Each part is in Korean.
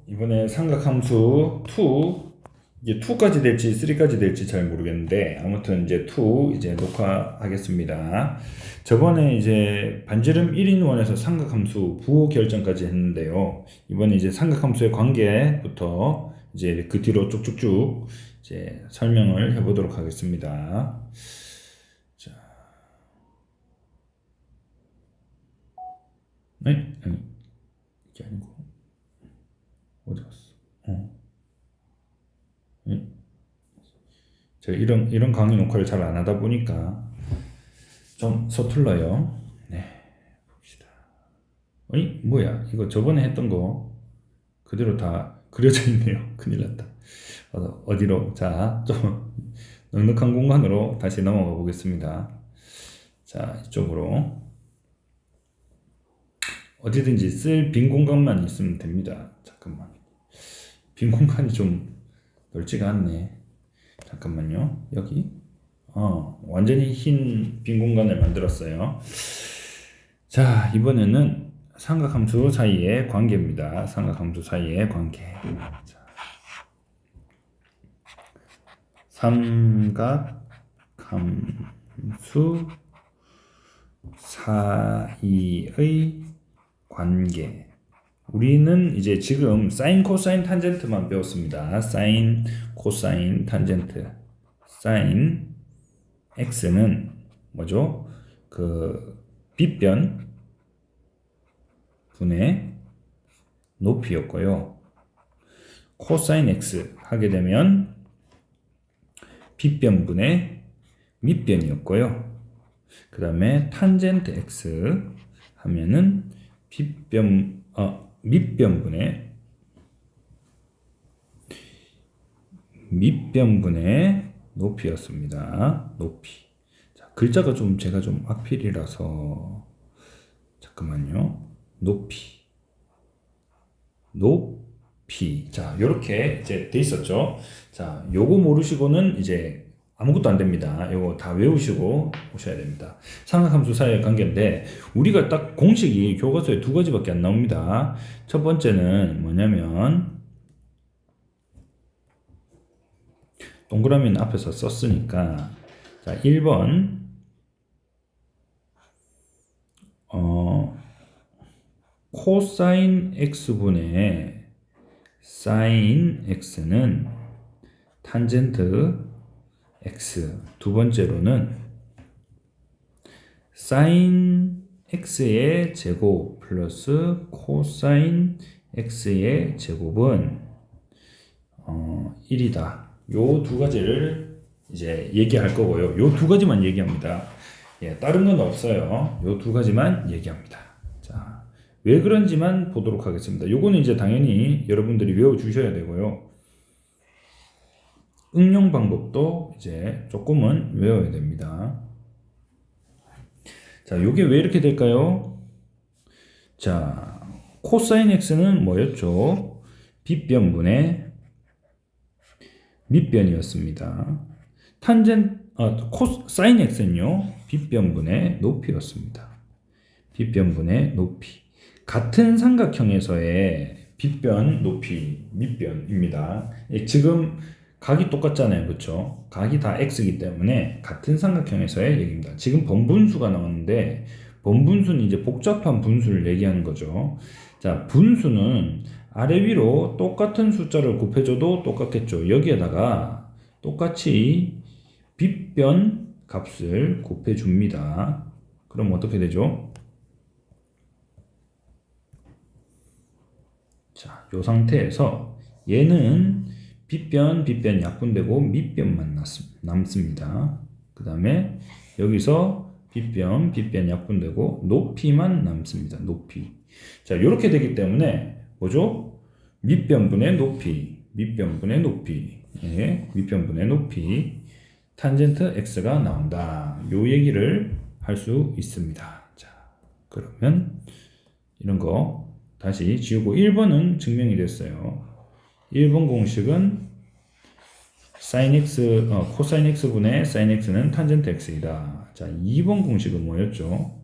이번에 삼각함수 2 이게 2까지 될지 3까지 될지 잘 모르겠는데 아무튼 이제 2 이제 녹화하겠습니다. 저번에 이제 반지름 1인원에서 삼각함수 부호 결정까지 했는데요. 이번에 이제 삼각함수의 관계부터 이제 그 뒤로 쭉쭉쭉 이제 설명을 해보도록 하겠습니다. 자, 네, 아니, 이게 아니고 어디 갔어? 네? 제가 이런 강의 녹화를 잘 안 하다 보니까 좀 서툴러요. 네, 봅시다. 어이, 뭐야? 이거 저번에 했던 거 그대로 다 그려져 있네요. 큰일 났다. 어디로? 자, 좀 넉넉한 공간으로 다시 넘어가 보겠습니다. 자, 이쪽으로. 어디든지 쓸 빈 공간만 있으면 됩니다. 잠깐만. 빈 공간이 좀 넓지가 않네. 잠깐만요. 여기. 완전히 흰 빈 공간을 만들었어요. 자, 이번에는 삼각함수 사이의 관계입니다. 삼각함수 사이의 관계. 자, 삼각함수 사이의 관계. 우리는 이제 지금 사인, 코사인, 탄젠트만 배웠습니다. 사인, 코사인, 탄젠트. 사인 x는 뭐죠? 그 빗변 분의 높이였고요. 코사인 x 하게 되면 빗변 분의 밑변이었고요. 그 다음에 탄젠트 x 하면은 밑변분의 높이였습니다. 높이. 자, 글자가 좀 제가 좀 악필이라서 잠깐만요. 높이. 자, 요렇게 이제 돼 있었죠. 자, 요거 모르시고는 이제 아무것도 안 됩니다. 요거 다 외우시고 오셔야 됩니다. 삼각함수 사이의 관계인데 우리가 딱 공식이 교과서에 두 가지밖에 안 나옵니다. 첫 번째는 뭐냐면 동그라미는 앞에서 썼으니까 자, 1번 코사인 x분의 사인 x는 탄젠트 x. 두 번째로는 사인 x의 제곱 플러스 코사인 x의 제곱은 1이다. 요 두 가지를 이제 얘기할 거고요. 요 두 가지만 얘기합니다. 예, 다른 건 없어요. 요 두 가지만 얘기합니다. 자, 왜 그런지만 보도록 하겠습니다. 요거는 이제 당연히 여러분들이 외워 주셔야 되고요. 응용 방법도 이제 조금은 외워야 됩니다. 자, 요게 왜 이렇게 될까요? 자, 코사인 x는 뭐였죠? 빗변분의 밑변이었습니다. 사인 x는요, 빗변분의 높이였습니다. 빗변분의 높이. 같은 삼각형에서의 빗변, 높이, 밑변입니다. 지금 각이 똑같잖아요. 그렇죠? 각이 다 x이기 때문에 같은 삼각형에서의 얘기입니다. 지금 번분수가 나왔는데 번분수는 이제 복잡한 분수를 얘기하는 거죠. 자, 분수는 아래 위로 똑같은 숫자를 곱해줘도 똑같겠죠. 여기에다가 똑같이 빗변 값을 곱해줍니다. 그럼 어떻게 되죠? 자, 이 상태에서 얘는 빗변 약분되고 밑변만 남습니다. 그 다음에 여기서 빗변 약분되고 높이만 남습니다. 높이. 자, 이렇게 되기 때문에 뭐죠? 밑변분의 높이, 예, 밑변분의 높이, 탄젠트 x가 나온다. 요 얘기를 할 수 있습니다. 자, 그러면 이런 거 다시 지우고 1번은 증명이 됐어요. 1번 공식은 sin x, 코사인 x분의 sin x는 탄젠트 x이다. 자, 2번 공식은 뭐였죠?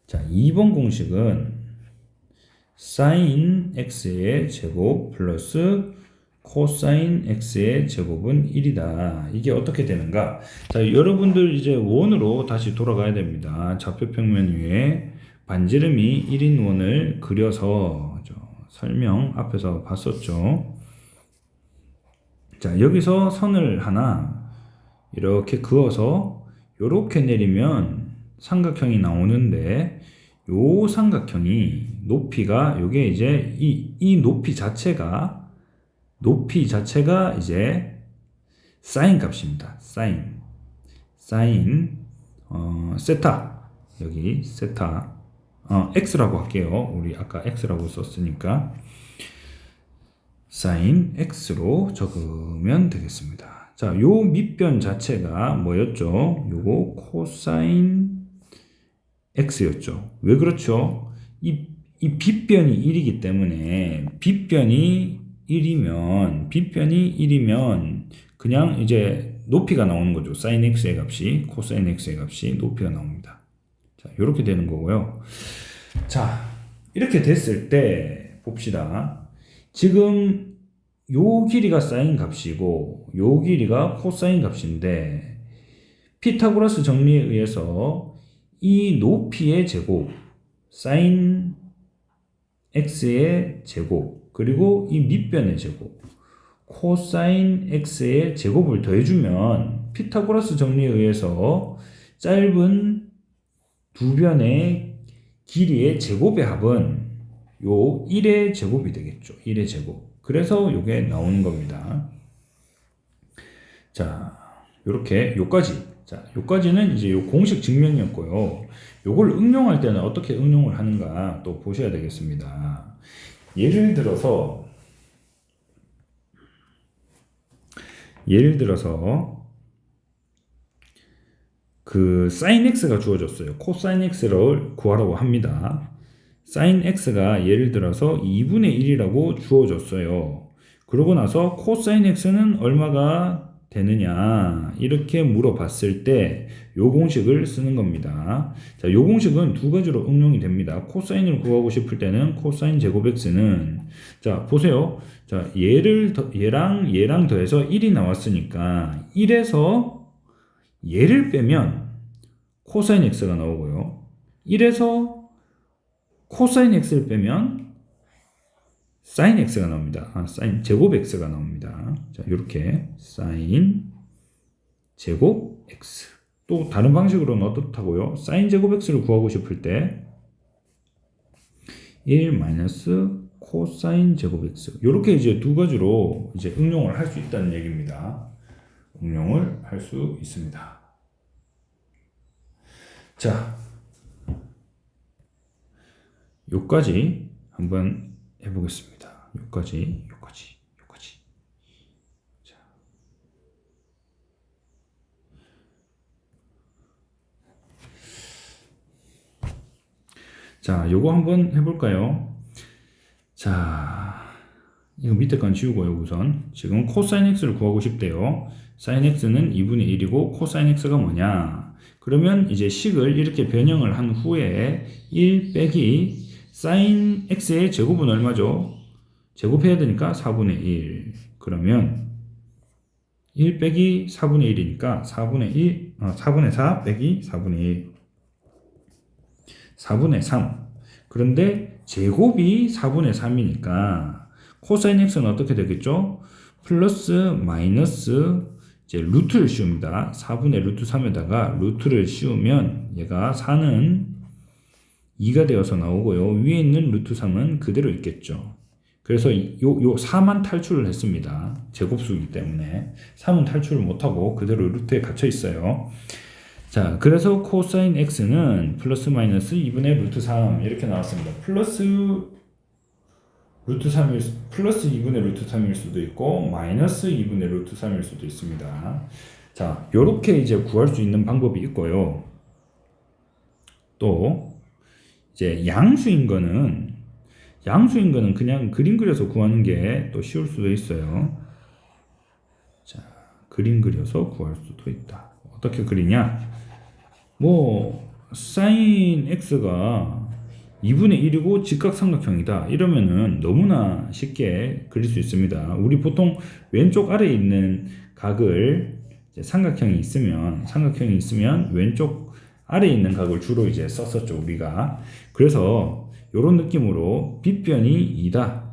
자, 2번 공식은 사인 x의 제곱 플러스 코사인 x의 제곱은 1이다. 이게 어떻게 되는가? 자, 여러분들 이제 원으로 다시 돌아가야 됩니다. 좌표 평면 위에 반지름이 1인 원을 그려서 설명 앞에서 봤었죠. 자, 여기서 선을 하나 이렇게 그어서 이렇게 내리면 삼각형이 나오는데 요 삼각형이 높이가 요게 이제 이 높이 자체가 이제 사인 값입니다. 사인 세타, 여기 세타 x라고 할게요. 우리 아까 x라고 썼으니까 사인 x로 적으면 되겠습니다. 자, 요 밑변 자체가 뭐였죠? 요거 코사인 x였죠. 왜 그렇죠? 이 빗변이 1이기 때문에 빗변이 1이면 그냥 이제 높이가 나오는 거죠. 사인 x의 값이 코사인 x의 값이 높이가 나옵니다. 자, 이렇게 되는 거고요. 자, 이렇게 됐을 때 봅시다. 지금 요 길이가 사인 값이고 요 길이가 코사인 값인데 피타고라스 정리에 의해서 이 높이의 제곱 사인 x의 제곱 그리고 이 밑변의 제곱 코사인 x의 제곱을 더해주면 피타고라스 정리에 의해서 짧은 두 변의 길이의 제곱의 합은 요 1의 제곱이 되겠죠. 1의 제곱. 그래서 요게 나오는 겁니다. 자, 요렇게 요까지. 자, 요까지는 이제 요 공식 증명이었고요. 요걸 응용할 때는 어떻게 응용을 하는가 또 보셔야 되겠습니다. 예를 들어서 그 사인 x가 주어졌어요. 코사인 x를 구하라고 합니다. 사인 x가 예를 들어서 2분의 1이라고 주어졌어요. 그러고 나서 코사인 x는 얼마가 되느냐 이렇게 물어봤을 때 요 공식을 쓰는 겁니다. 자, 요 공식은 두 가지로 응용이 됩니다. 코사인을 구하고 싶을 때는 코사인 제곱 x는 자, 보세요. 자, 얘랑 더해서 1이 나왔으니까 1에서 얘를 빼면 코사인 x가 나오고요. 1에서 코사인 x를 빼면 사인 x가 나옵니다. 사인 제곱 x가 나옵니다. 자, 이렇게 사인 제곱 x. 또 다른 방식으로는 어떻다고요? 사인 제곱 x를 구하고 싶을 때 1 마이너스 코사인 제곱 x. 이렇게 이제 두 가지로 이제 응용을 할 수 있다는 얘기입니다. 응용을 할 수 있습니다. 자, 요까지 한번 해보겠습니다. 요까지. 자, 요거 한번 해볼까요? 자, 이거 밑에 건 지우고요, 우선. 지금 코사인 x를 구하고 싶대요. 사인 x는 2분의 1이고 코사인 x가 뭐냐? 그러면 이제 식을 이렇게 변형을 한 후에 1 빼기 사인 x의 제곱은 얼마죠? 제곱해야 되니까 4분의 1. 그러면 1 빼기 4분의 1이니까 4분의 4 빼기 4분의 1. 4분의 3. 그런데 제곱이 4분의 3이니까 코사인 x는 어떻게 되겠죠? 플러스 마이너스 이제 루트를 씌웁니다. 4분의 루트 3에다가 루트를 씌우면 얘가 4는 2가 되어서 나오고요. 위에 있는 루트 3은 그대로 있겠죠. 그래서 요 4만 탈출을 했습니다. 제곱수이기 때문에 3은 탈출을 못하고 그대로 루트에 갇혀 있어요. 자, 그래서 코사인 x는 플러스 마이너스 2분의 루트 3 이렇게 나왔습니다. 플러스 2분의 루트 3일 수도 있고 마이너스 2분의 루트 3일 수도 있습니다. 자, 요렇게 이제 구할 수 있는 방법이 있고요. 또 이제 양수인 거는 그냥 그림 그려서 구하는 게 또 쉬울 수도 있어요. 자, 그림 그려서 구할 수도 있다. 어떻게 그리냐? 뭐 사인 x가 2분의 1이고 직각삼각형이다. 이러면은 너무나 쉽게 그릴 수 있습니다. 우리 보통 왼쪽 아래에 있는 각을 이제 삼각형이 있으면 왼쪽 아래에 있는 각을 주로 이제 썼었죠, 우리가. 그래서 이런 느낌으로 빗변이 2다.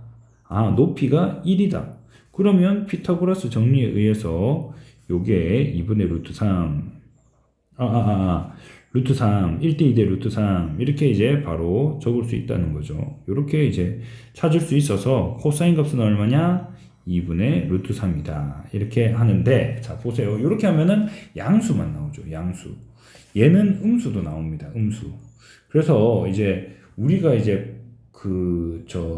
높이가 1이다. 그러면 피타고라스 정리에 의해서 요게 2분의 루트 3 루트 3, 1대 2대 루트 3 이렇게 이제 바로 적을 수 있다는 거죠. 이렇게 이제 찾을 수 있어서 코사인 값은 얼마냐? 2분의 루트 3이다. 이렇게 하는데, 자 보세요. 이렇게 하면은 양수만 나오죠. 양수. 얘는 음수도 나옵니다. 음수. 그래서 이제 우리가 이제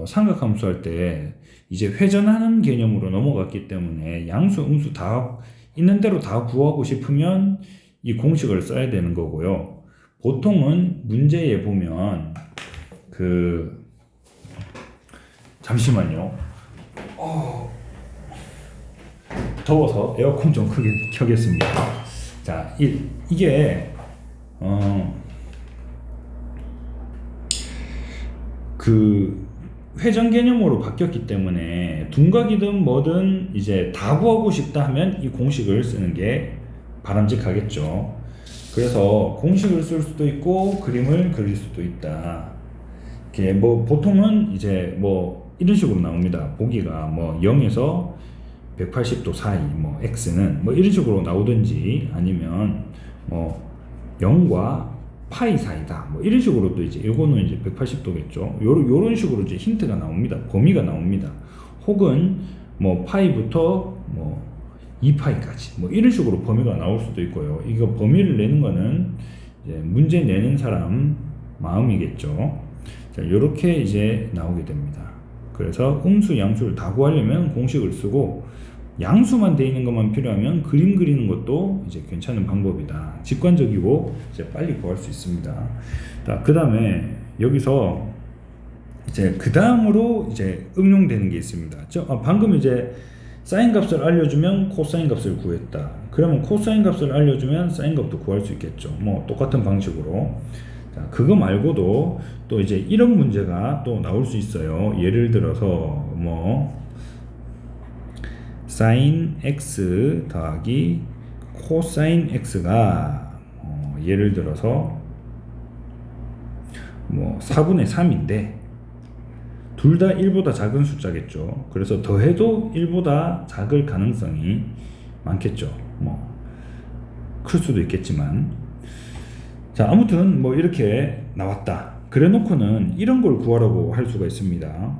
삼각함수 할 때 이제 회전하는 개념으로 넘어갔기 때문에 양수, 음수 다 있는 대로 다 구하고 싶으면 이 공식을 써야 되는 거고요. 보통은 문제에 보면 잠시만요. 더워서 에어컨 좀 크게 켜겠습니다. 자, 이게 회전 개념으로 바뀌었기 때문에 둔각이든 뭐든 이제 다 구하고 싶다 하면 이 공식을 쓰는 게 바람직하겠죠. 그래서 공식을 쓸 수도 있고 그림을 그릴 수도 있다. 이렇게 뭐 보통은 이제 뭐 이런 식으로 나옵니다. 보기가 뭐 0에서 180도 사이, 뭐 x는 뭐 이런 식으로 나오든지 아니면 뭐 0과 파이 사이다. 뭐 이런 식으로도 이제 요거는 이제 180도겠죠. 요런 식으로 이제 힌트가 나옵니다. 범위가 나옵니다. 혹은 뭐 파이부터 뭐 2파이까지 뭐 이런 식으로 범위가 나올 수도 있고요. 이거 범위를 내는 거는 이제 문제 내는 사람 마음이겠죠. 자, 요렇게 이제 나오게 됩니다. 그래서 음수, 양수를 다 구하려면 공식을 쓰고 양수만 돼 있는 것만 필요하면 그림 그리는 것도 이제 괜찮은 방법이다. 직관적이고 이제 빨리 구할 수 있습니다. 자, 그 다음에 여기서 이제 그 다음으로 이제 응용되는 게 있습니다. 방금 이제 사인 값을 알려주면 코사인 값을 구했다. 그러면 코사인 값을 알려주면 사인 값도 구할 수 있겠죠. 뭐 똑같은 방식으로. 자, 그거 말고도 또 이제 이런 문제가 또 나올 수 있어요. 예를 들어서 뭐 사인 x 더하기 코사인 x가 예를 들어서 뭐 4분의 3인데 둘 다 1보다 작은 숫자겠죠. 그래서 더해도 1보다 작을 가능성이 많겠죠. 뭐 클 수도 있겠지만. 자, 아무튼 뭐 이렇게 나왔다. 그래 놓고는 이런 걸 구하라고 할 수가 있습니다.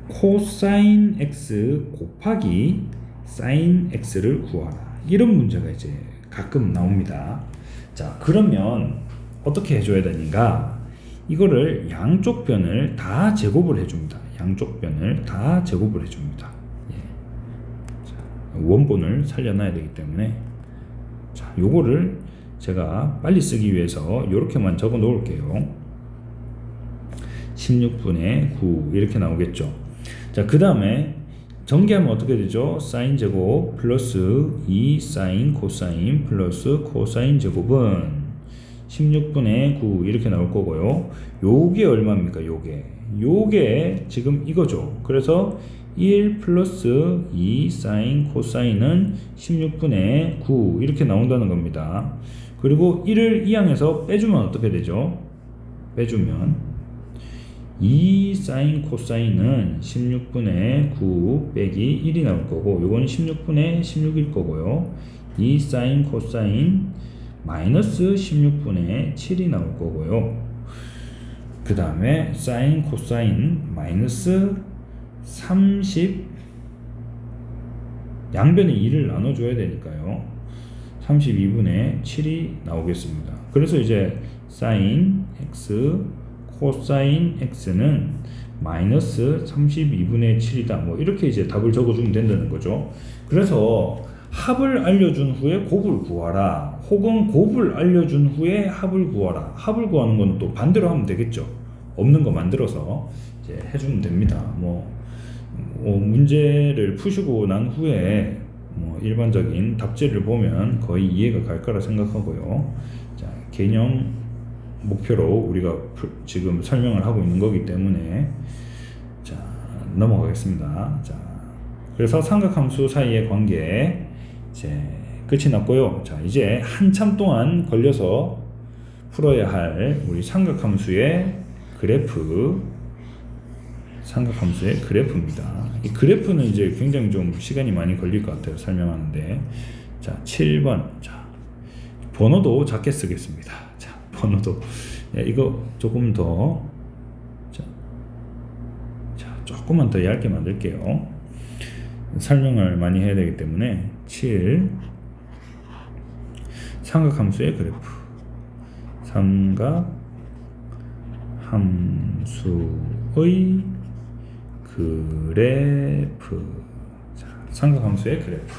코사인 x 곱하기 사인 x를 구하라. 이런 문제가 이제 가끔 나옵니다. 자, 그러면 어떻게 해줘야 되는가? 이거를 양쪽 변을 다 제곱을 해줍니다. 양쪽 변을 다 제곱을 해줍니다. 예. 자, 원본을 살려놔야 되기 때문에 자, 요거를 제가 빨리 쓰기 위해서 이렇게만 적어 놓을게요. 16분의 9 이렇게 나오겠죠. 자, 그 다음에 전개하면 어떻게 되죠? 사인 제곱 플러스 2 사인 코사인 플러스 코사인 제곱은 16분의 9 이렇게 나올 거고요. 요게 얼마입니까? 요게 지금 이거죠. 그래서 1 플러스 2 사인 코사인은 16분의 9 이렇게 나온다는 겁니다. 그리고 1을 이 항에서 빼주면 어떻게 되죠? 빼주면 2 사인 코사인은 16분의 9 빼기 1이 나올 거고, 요건 16분의 16일 거고요. 2 사인 코사인 마이너스 16분의 7이 나올 거고요. 그 다음에 사인 코사인 마이너스 30, 양변에 2를 나눠줘야 되니까요. 32분의 7이 나오겠습니다. 그래서 이제 사인 x 코사인 x는 마이너스 32분의 7이다. 뭐 이렇게 이제 답을 적어주면 된다는 거죠. 그래서 합을 알려준 후에 곱을 구하라. 혹은 곱을 알려준 후에 합을 구하라. 합을 구하는 건 또 반대로 하면 되겠죠. 없는 거 만들어서 이제 해주면 됩니다. 문제를 푸시고 난 후에 일반적인 답지를 보면 거의 이해가 갈 거라 생각하고요. 자, 개념 목표로 우리가 지금 설명을 하고 있는 거기 때문에 자, 넘어가겠습니다. 자, 그래서 삼각함수 사이의 관계 이제 끝이 났고요. 자, 이제 한참 동안 걸려서 풀어야 할 우리 삼각함수의 그래프입니다. 이 그래프는 이제 굉장히 좀 시간이 많이 걸릴 것 같아요. 설명하는데. 자, 7번. 자, 번호도 작게 쓰겠습니다. 자, 번호도. 이거 조금 더. 자, 조금만 더 얇게 만들게요. 설명을 많이 해야 되기 때문에. 7. 삼각함수의 그래프. 삼각함수의 그래프. 자, 삼각함수의 그래프.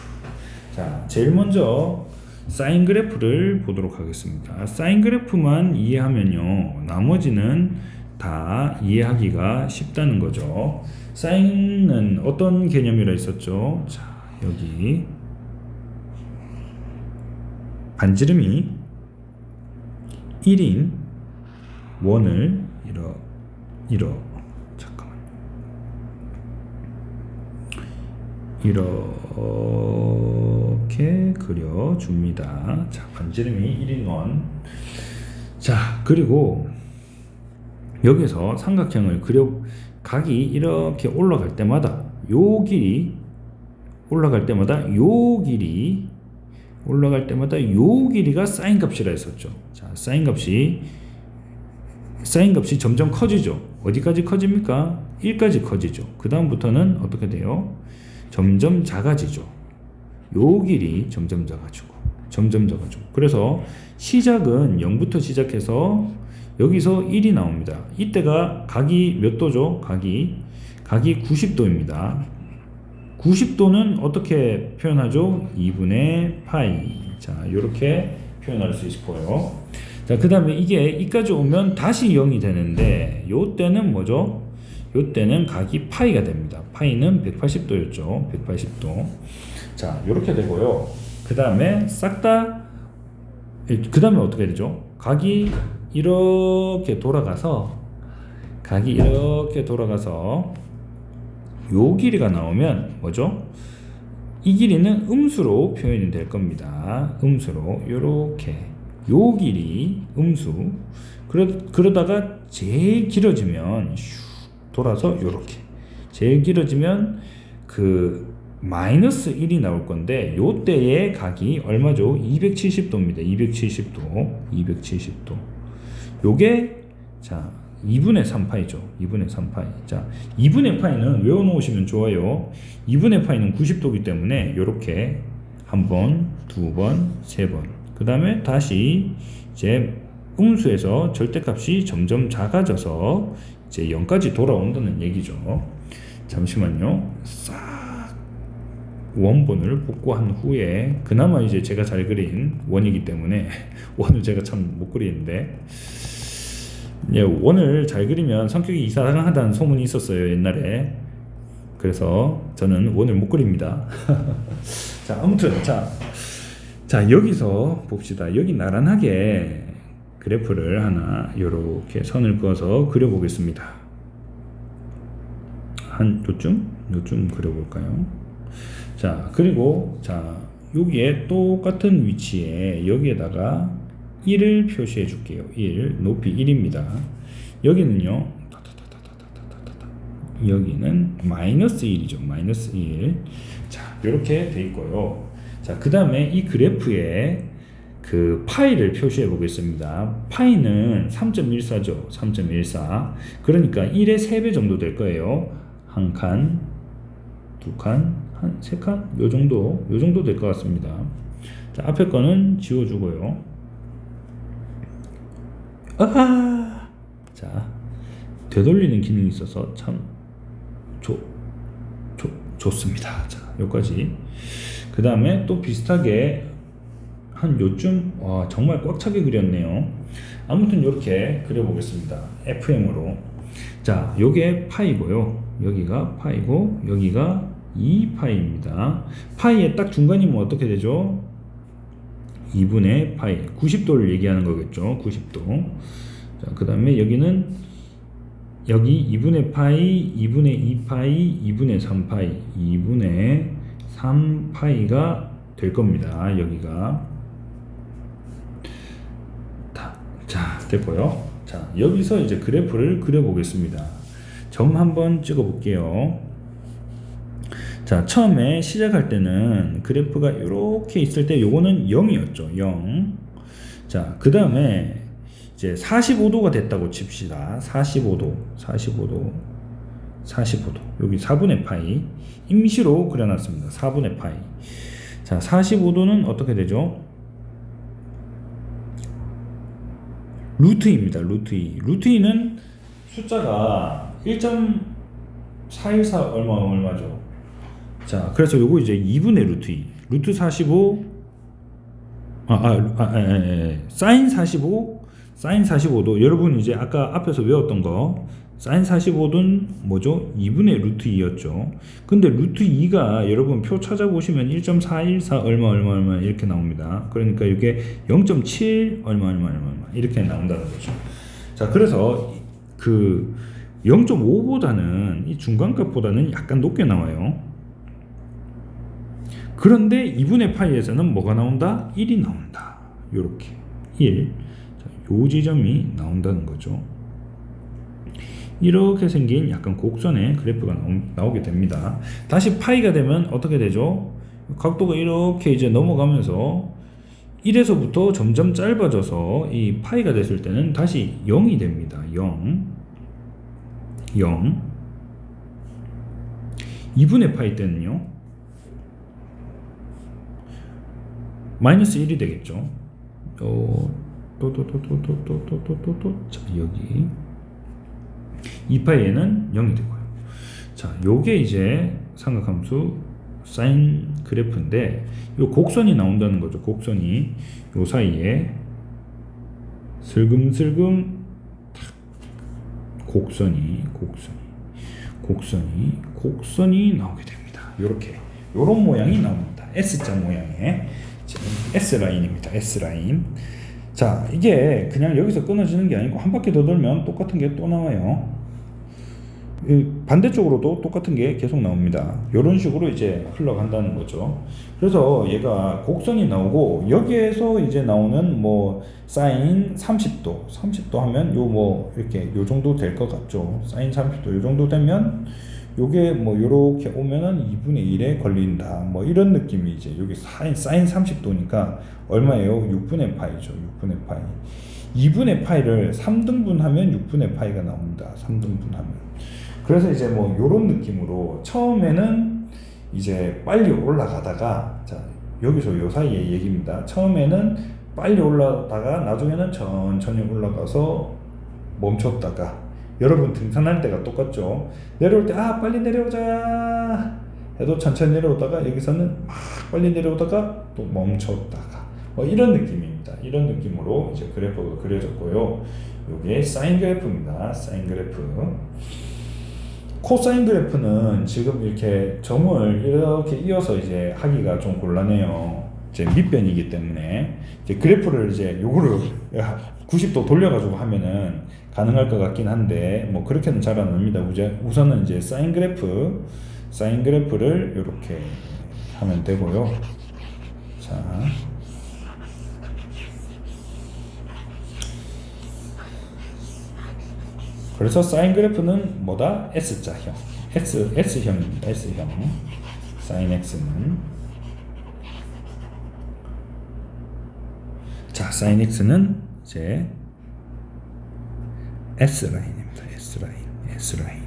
자, 제일 먼저 사인 그래프를 보도록 하겠습니다. 사인 그래프만 이해하면요, 나머지는 다 이해하기가 쉽다는 거죠. 사인은 어떤 개념이라 있었죠? 자, 여기 반지름이 1인 원을 이렇게 그려줍니다. 자, 반지름이 1인 원. 자, 그리고 여기서 삼각형을 각이 이렇게 올라갈 때마다 요 길이 올라갈 때마다 요 길이가 사인 값이라 했었죠. 자, 사인 값이 점점 커지죠. 어디까지 커집니까? 1까지 커지죠. 그 다음부터는 어떻게 돼요? 점점 작아지죠. 요 길이 점점 작아지고. 그래서 시작은 0부터 시작해서 여기서 1이 나옵니다. 이때가 각이 몇 도죠? 각이 90도입니다. 90도는 어떻게 표현하죠? 2분의 파이. 자, 이렇게 표현할 수 있고요. 자, 그 다음에 이게 이까지 오면 다시 0이 되는데, 요때는 뭐죠? 요때는 각이 파이가 됩니다. 파이는 180도였죠. 180도. 자, 요렇게 되고요. 그 다음에 그 다음에 어떻게 되죠? 각이 이렇게 돌아가서 요 길이가 나오면 뭐죠? 이 길이는 음수로 표현이 될 겁니다. 음수로 요렇게 요 길이 음수. 그러다가 제일 길어지면 돌아서 요렇게 제일 길어지면 그 마이너스 1이 나올 건데 요때의 각이 얼마죠? 270도입니다. 270도. 요게 자 2분의 3파이죠. 2분의 3파이. 자, 2분의 파이는 외워놓으시면 좋아요. 2분의 파이는 90도이기 때문에 요렇게 한 번, 두 번, 세 번. 그 다음에 다시 이제 음수에서 절대값이 점점 작아져서 이제 0까지 돌아온다는 얘기죠. 잠시만요. 싹 원본을 복구한 후에 그나마 이제 제가 잘 그린 원이기 때문에 원을 제가 참 못 그리는데 원을 잘 그리면 성격이 이상하다는 소문이 있었어요, 옛날에. 그래서 저는 원을 못 그립니다. 자, 아무튼 자 여기서 봅시다. 여기 나란하게 그래프를 하나 요렇게 선을 그어서 그려보겠습니다. 한 요쯤 그려볼까요? 자, 그리고 자 여기에 똑같은 위치에 여기에다가 1을 표시해 줄게요. 1, 높이 1입니다. 여기는요, 여기는 마이너스 1이죠. 마이너스 1. 자, 이렇게 돼 있고요. 자, 그 다음에 이 그래프에 그 파이를 표시해 보겠습니다. 파이는 3.14죠. 3.14. 그러니까 1의 3배 정도 될 거예요. 한 칸, 두 칸, 세 칸? 요 정도 될 것 같습니다. 자, 앞에 거는 지워주고요. 아하! 자, 되돌리는 기능이 있어서 참 좋습니다. 자, 여기까지. 그 다음에 또 비슷하게 한 요쯤, 와, 정말 꽉 차게 그렸네요. 아무튼 이렇게 그려보겠습니다. FM으로. 자, 요게 파이고요. 여기가 파이고, 여기가 2파이입니다. 파이의 딱 중간이면 어떻게 되죠? 2분의 파이. 90도를 얘기하는 거겠죠. 90도. 자, 그 다음에 여기 2분의 파이, 2분의 2파이, 2분의 3파이, 2분의 3파이가 될 겁니다. 여기가. 자, 됐고요. 자, 여기서 이제 그래프를 그려보겠습니다. 점 한번 찍어 볼게요. 자, 처음에 시작할 때는 그래프가 이렇게 있을 때 요거는 0이었죠. 0. 자, 그 다음에 이제 45도가 됐다고 칩시다. 45도. 여기 4분의 파이. 임시로 그려놨습니다. 4분의 파이. 자, 45도는 어떻게 되죠? 루트 2입니다. 루트 2. 루트 2는 숫자가 1.414 얼마죠? 자, 그래서 요거 이제 2분의 루트 2. 루트 45 사인 45 사인 45도 여러분 이제 아까 앞에서 외웠던 거 사인 45도는 뭐죠? 2분의 루트 2였죠. 근데 루트 2가 여러분 표 찾아보시면 1.414 얼마 이렇게 나옵니다. 그러니까 이게 0.7 얼마 이렇게 나온다는 거죠. 자, 그래서 그 0.5보다는 이 중간값보다는 약간 높게 나와요. 그런데 2분의 파이에서는 뭐가 나온다? 1이 나온다. 요렇게 1. 자, 요 지점이 나온다는 거죠. 이렇게 생긴 약간 곡선의 그래프가 나오게 됩니다. 다시 파이가 되면 어떻게 되죠? 각도가 이렇게 이제 넘어가면서 1에서부터 점점 짧아져서 이 파이가 됐을 때는 다시 0이 됩니다. 0. 2분의 파이 때는요. 마이너스 1이 되겠죠. 자, 여기 2파이에는 0이 되고요. 자, 요게 이제 삼각함수 사인 그래프인데 요 곡선이 나온다는 거죠. 곡선이 요 사이에 슬금슬금 곡선이 나오게 됩니다. 요렇게 요런 모양이 나옵니다. S자 모양의 S라인입니다. S라인. 자, 이게 그냥 여기서 끊어지는 게 아니고 한 바퀴 더 돌면 똑같은 게 또 나와요. 반대쪽으로도 똑같은 게 계속 나옵니다. 이런 식으로 이제 흘러간다는 거죠. 그래서 얘가 곡선이 나오고 여기에서 이제 나오는 뭐 사인 30도 하면 요 뭐 이렇게 요 정도 될 것 같죠. 사인 30도 요 정도 되면 요게 뭐 요렇게 오면은 2분의 1에 걸린다. 뭐 이런 느낌이 이제 여기 사인 30도니까 얼마예요? 6분의 파이죠. 6분의 파이. 2분의 파이를 3등분하면 6분의 파이가 나옵니다. 3등분하면. 그래서 이제 뭐 요런 느낌으로 처음에는 이제 빨리 올라가다가 자, 여기서 요 사이의 얘기입니다. 처음에는 빨리 올라가다가 나중에는 천천히 올라가서 멈췄다가 여러분 등산할 때가 똑같죠. 내려올 때 빨리 내려오자 해도 천천히 내려오다가 여기서는 막 빨리 내려오다가 또 멈췄다가 뭐 이런 느낌입니다. 이런 느낌으로 이제 그래프가 그려졌고요. 요게 사인 그래프입니다. 사인 그래프. 코사인 그래프는 지금 이렇게 점을 이렇게 이어서 이제 하기가 좀 곤란해요. 이제 밑변이기 때문에 이제 그래프를 이제 요거를 90도 돌려가지고 하면은 가능할 것 같긴 한데 뭐 그렇게는 잘 안 합니다. 우선은 이제 사인 그래프를 이렇게 하면 되고요. 자. 그래서 사인 그래프는 뭐다? S자형. S형입니다. S형. 사인 X는. 자, 사인 X는 이제 S라인입니다. S라인.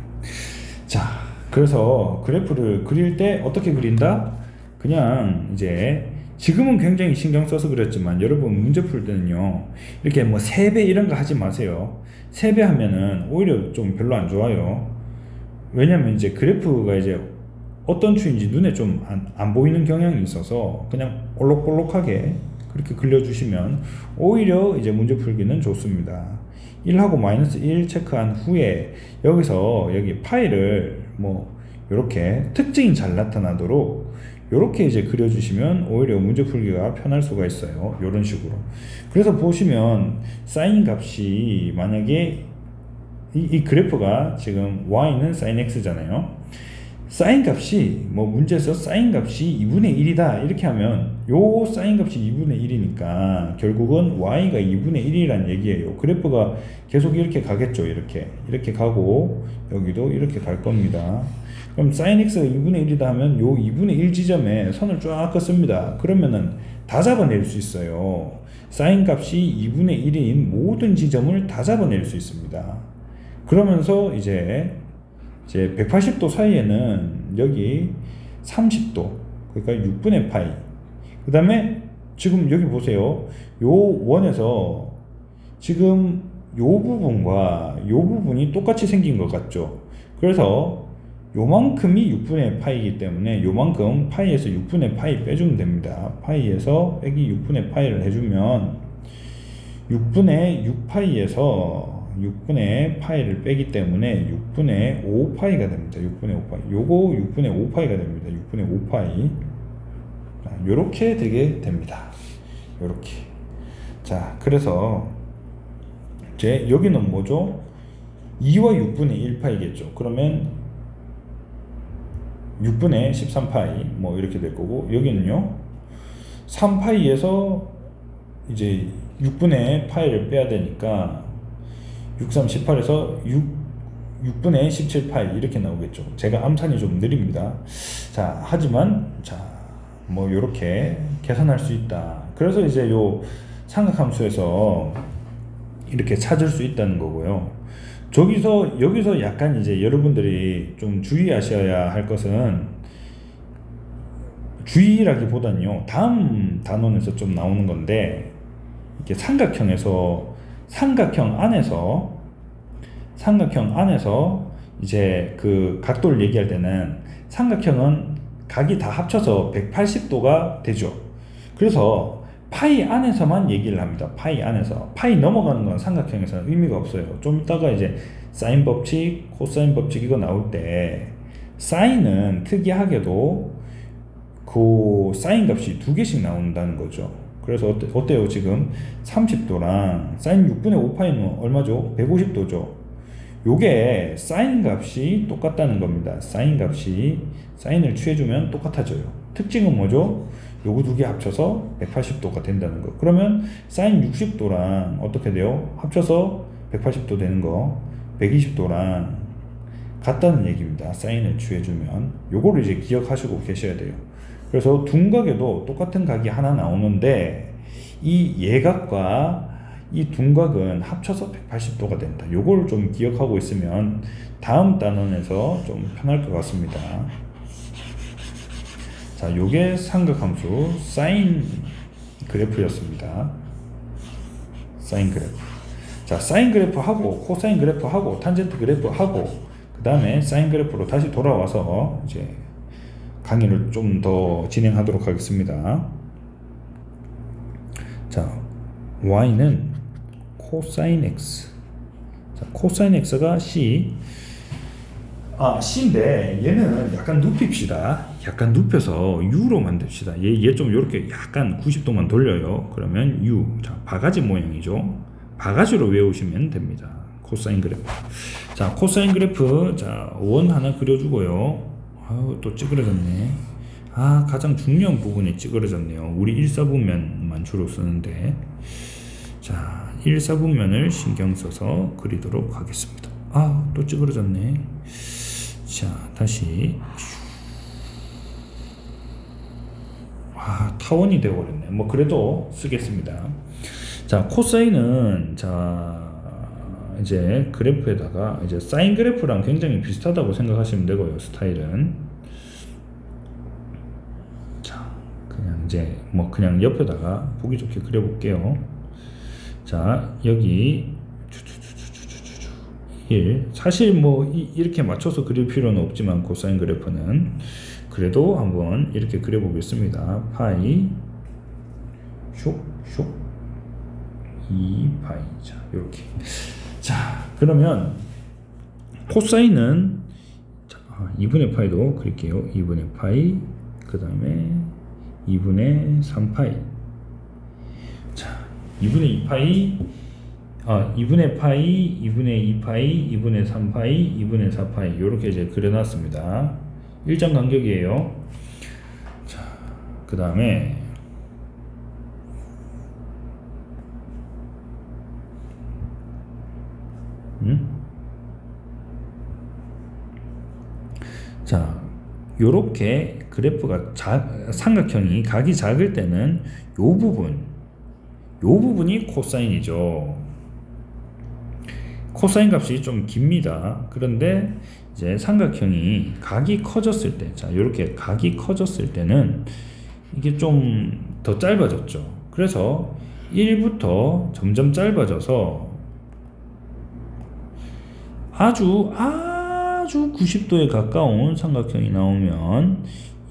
자, 그래서 그래프를 그릴 때 어떻게 그린다? 그냥 이제 지금은 굉장히 신경 써서 그랬지만 여러분 문제 풀 때는요. 이렇게 뭐 세배 이런 거 하지 마세요. 세배하면은 오히려 좀 별로 안 좋아요. 왜냐면 이제 그래프가 이제 어떤 추인지 눈에 좀 안 보이는 경향이 있어서 그냥 볼록볼록하게 그렇게 그려주시면 오히려 이제 문제 풀기는 좋습니다. 1하고 마이너스 1 체크한 후에 여기서 여기 파이를 뭐 이렇게 특징이 잘 나타나도록 요렇게 이제 그려주시면 오히려 문제 풀기가 편할 수가 있어요. 요런 식으로. 그래서 보시면 사인 값이 만약에 이 그래프가 지금 y는 sin x잖아요. 사인 값이 뭐 문제에서 사인 값이 2분의 1이다 이렇게 하면 요 사인 값이 2분의 1이니까 결국은 y가 2분의 1이란 얘기예요. 그래프가 계속 이렇게 가겠죠. 이렇게 가고 여기도 이렇게 갈 겁니다. 그럼 sin x가 2분의 1이다 하면 요 2분의 1 지점에 선을 쫙 긋습니다. 그러면은 다 잡아낼 수 있어요. 사인 값이 2분의 1인 모든 지점을 다 잡아낼 수 있습니다. 그러면서 이제 180도 사이에는 여기 30도, 그러니까 6분의 파이. 그 다음에 지금 여기 보세요. 요 원에서 지금 요 부분과 요 부분이 똑같이 생긴 것 같죠. 그래서 요만큼이 6분의 파이이기 때문에 요만큼 파이에서 6분의 파이 빼주면 됩니다. 파이에서 빼기 6분의 파이를 해주면 6분의 6파이에서 6분의 파이를 빼기 때문에 6분의 5파이가 됩니다. 6분의 5파이. 요거 6분의 5파이가 됩니다. 6분의 5파이. 요렇게 되게 됩니다. 요렇게. 자, 그래서 이제 여기는 뭐죠? 2와 6분의 1파이겠죠. 그러면 6분의 13파이 뭐 이렇게 될 거고, 여기는요 3파이에서 이제 6분의 파이를 빼야 되니까 6, 3, 18에서 6분의 17파이 이렇게 나오겠죠. 제가 암산이 좀 느립니다. 자, 하지만 뭐 요렇게 계산할 수 있다. 그래서 이제 요 삼각함수에서 이렇게 찾을 수 있다는 거고요. 여기서 약간 이제 여러분들이 좀 주의하셔야 할 것은, 주의라기보다는요 다음 단원에서 좀 나오는 건데, 이렇게 삼각형 안에서 이제 그 각도를 얘기할 때는 삼각형은 각이 다 합쳐서 180도가 되죠. 그래서 파이 안에서만 얘기를 합니다. 파이 안에서. 파이 넘어가는 건 삼각형에서는 의미가 없어요. 좀 이따가 이제 사인 법칙, 코사인 법칙 이거 나올 때 사인은 특이하게도 그 사인 값이 두 개씩 나온다는 거죠. 그래서 어때요? 지금 30도랑 사인 6분의 5파이는 얼마죠? 150도죠. 요게 사인 값이 똑같다는 겁니다. 사인을 취해주면 똑같아져요. 특징은 뭐죠? 요거 두 개 합쳐서 180도가 된다는 거. 그러면 사인 60도랑 어떻게 돼요? 합쳐서 180도 되는 거 120도랑 같다는 얘기입니다. 사인을 취해주면. 요거를 이제 기억하시고 계셔야 돼요. 그래서 둔각에도 똑같은 각이 하나 나오는데 이 예각과 이 둔각은 합쳐서 180도가 된다. 요걸 좀 기억하고 있으면 다음 단원에서 좀 편할 것 같습니다. 자, 요게 삼각함수 사인 그래프였습니다. 사인 그래프. 자, 사인 그래프 하고 코사인 그래프 하고 탄젠트 그래프 하고 그 다음에 사인 그래프로 다시 돌아와서 이제 강의를 좀 더 진행하도록 하겠습니다. 자, y는 코사인 x. 자, 코사인 x가 c인데 얘는 약간 눕힙시다. 약간 눕혀서 u로 만듭시다. 얘 좀 이렇게 약간 90도만 돌려요. 그러면 u. 자, 바가지 모양이죠. 바가지로 외우시면 됩니다. 코사인 그래프. 자, 코사인 그래프. 자, 원 하나 그려주고요. 아우, 또 찌그러졌네. 가장 중요한 부분이 찌그러졌네요. 우리 1사분면만 주로 쓰는데. 자, 1사분면을 신경 써서 그리도록 하겠습니다. 또 찌그러졌네. 자, 다시. 타원이 되어버렸네. 뭐, 그래도 쓰겠습니다. 자, 코사인은, 이제 그래프에다가 이제 사인 그래프랑 굉장히 비슷하다고 생각하시면 되고요. 스타일은. 자, 그냥 이제 뭐 그냥 옆에다가 보기 좋게 그려볼게요. 자, 여기 1. 사실 뭐 이렇게 맞춰서 그릴 필요는 없지만 코사인 그래프는 그래도 한번 이렇게 그려보겠습니다. 파이 슉슉 2파이. 자, 이렇게. 자, 그러면 코사인은 2분의 파이도 그릴게요. 2분의 파이 그 다음에 2분의 3파이. 자, 2분의 2파이, 2분의 파이, 2분의 2파이, 2분의 3파이, 2분의 4파이. 요렇게 이제 그려놨습니다. 일정 간격이에요. 자, 그 다음에 자, 요렇게 그래프가 삼각형이 각이 작을 때는 요 부분이 코사인이죠. 코사인 값이 좀 깁니다. 그런데 이제 삼각형이 각이 커졌을 때, 자, 요렇게 각이 커졌을 때는 이게 좀 더 짧아졌죠. 그래서 1부터 점점 짧아져서 아주 90도에 가까운 삼각형이 나오면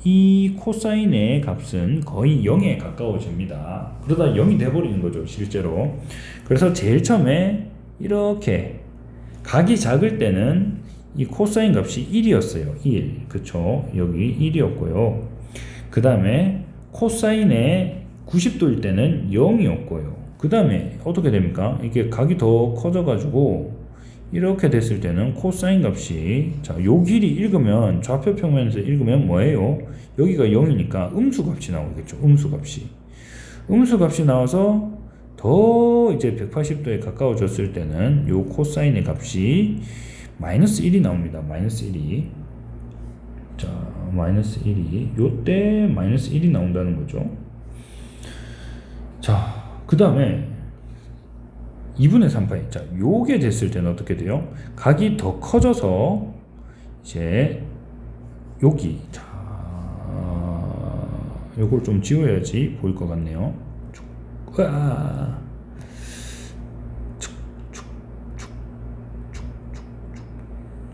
이 코사인의 값은 거의 0에 가까워집니다. 그러다 0이 돼버리는 거죠, 실제로. 그래서 제일 처음에 이렇게 각이 작을 때는 이 코사인 값이 1이었어요. 1. 그쵸? 여기 1이었고요. 그 다음에 코사인의 90도일 때는 0이었고요. 그 다음에 어떻게 됩니까? 이게 각이 더 커져가지고 이렇게 됐을 때는 코사인 값이, 자, 요 길이 읽으면, 좌표 평면에서 읽으면 뭐예요? 여기가 0이니까 음수값이 나오겠죠. 음수값이 나와서 더 이제 180도에 가까워졌을 때는 요 코사인의 값이 마이너스 1이 나옵니다. 마이너스 1이. 자, 마이너스 1이. 요때 마이너스 1이 나온다는 거죠. 자, 그 다음에 2분의 3파이. 자, 요게 됐을 때는 어떻게 돼요? 각이 더 커져서 이제 여기, 자, 요걸 좀 지워야지 보일 것 같네요. 으아.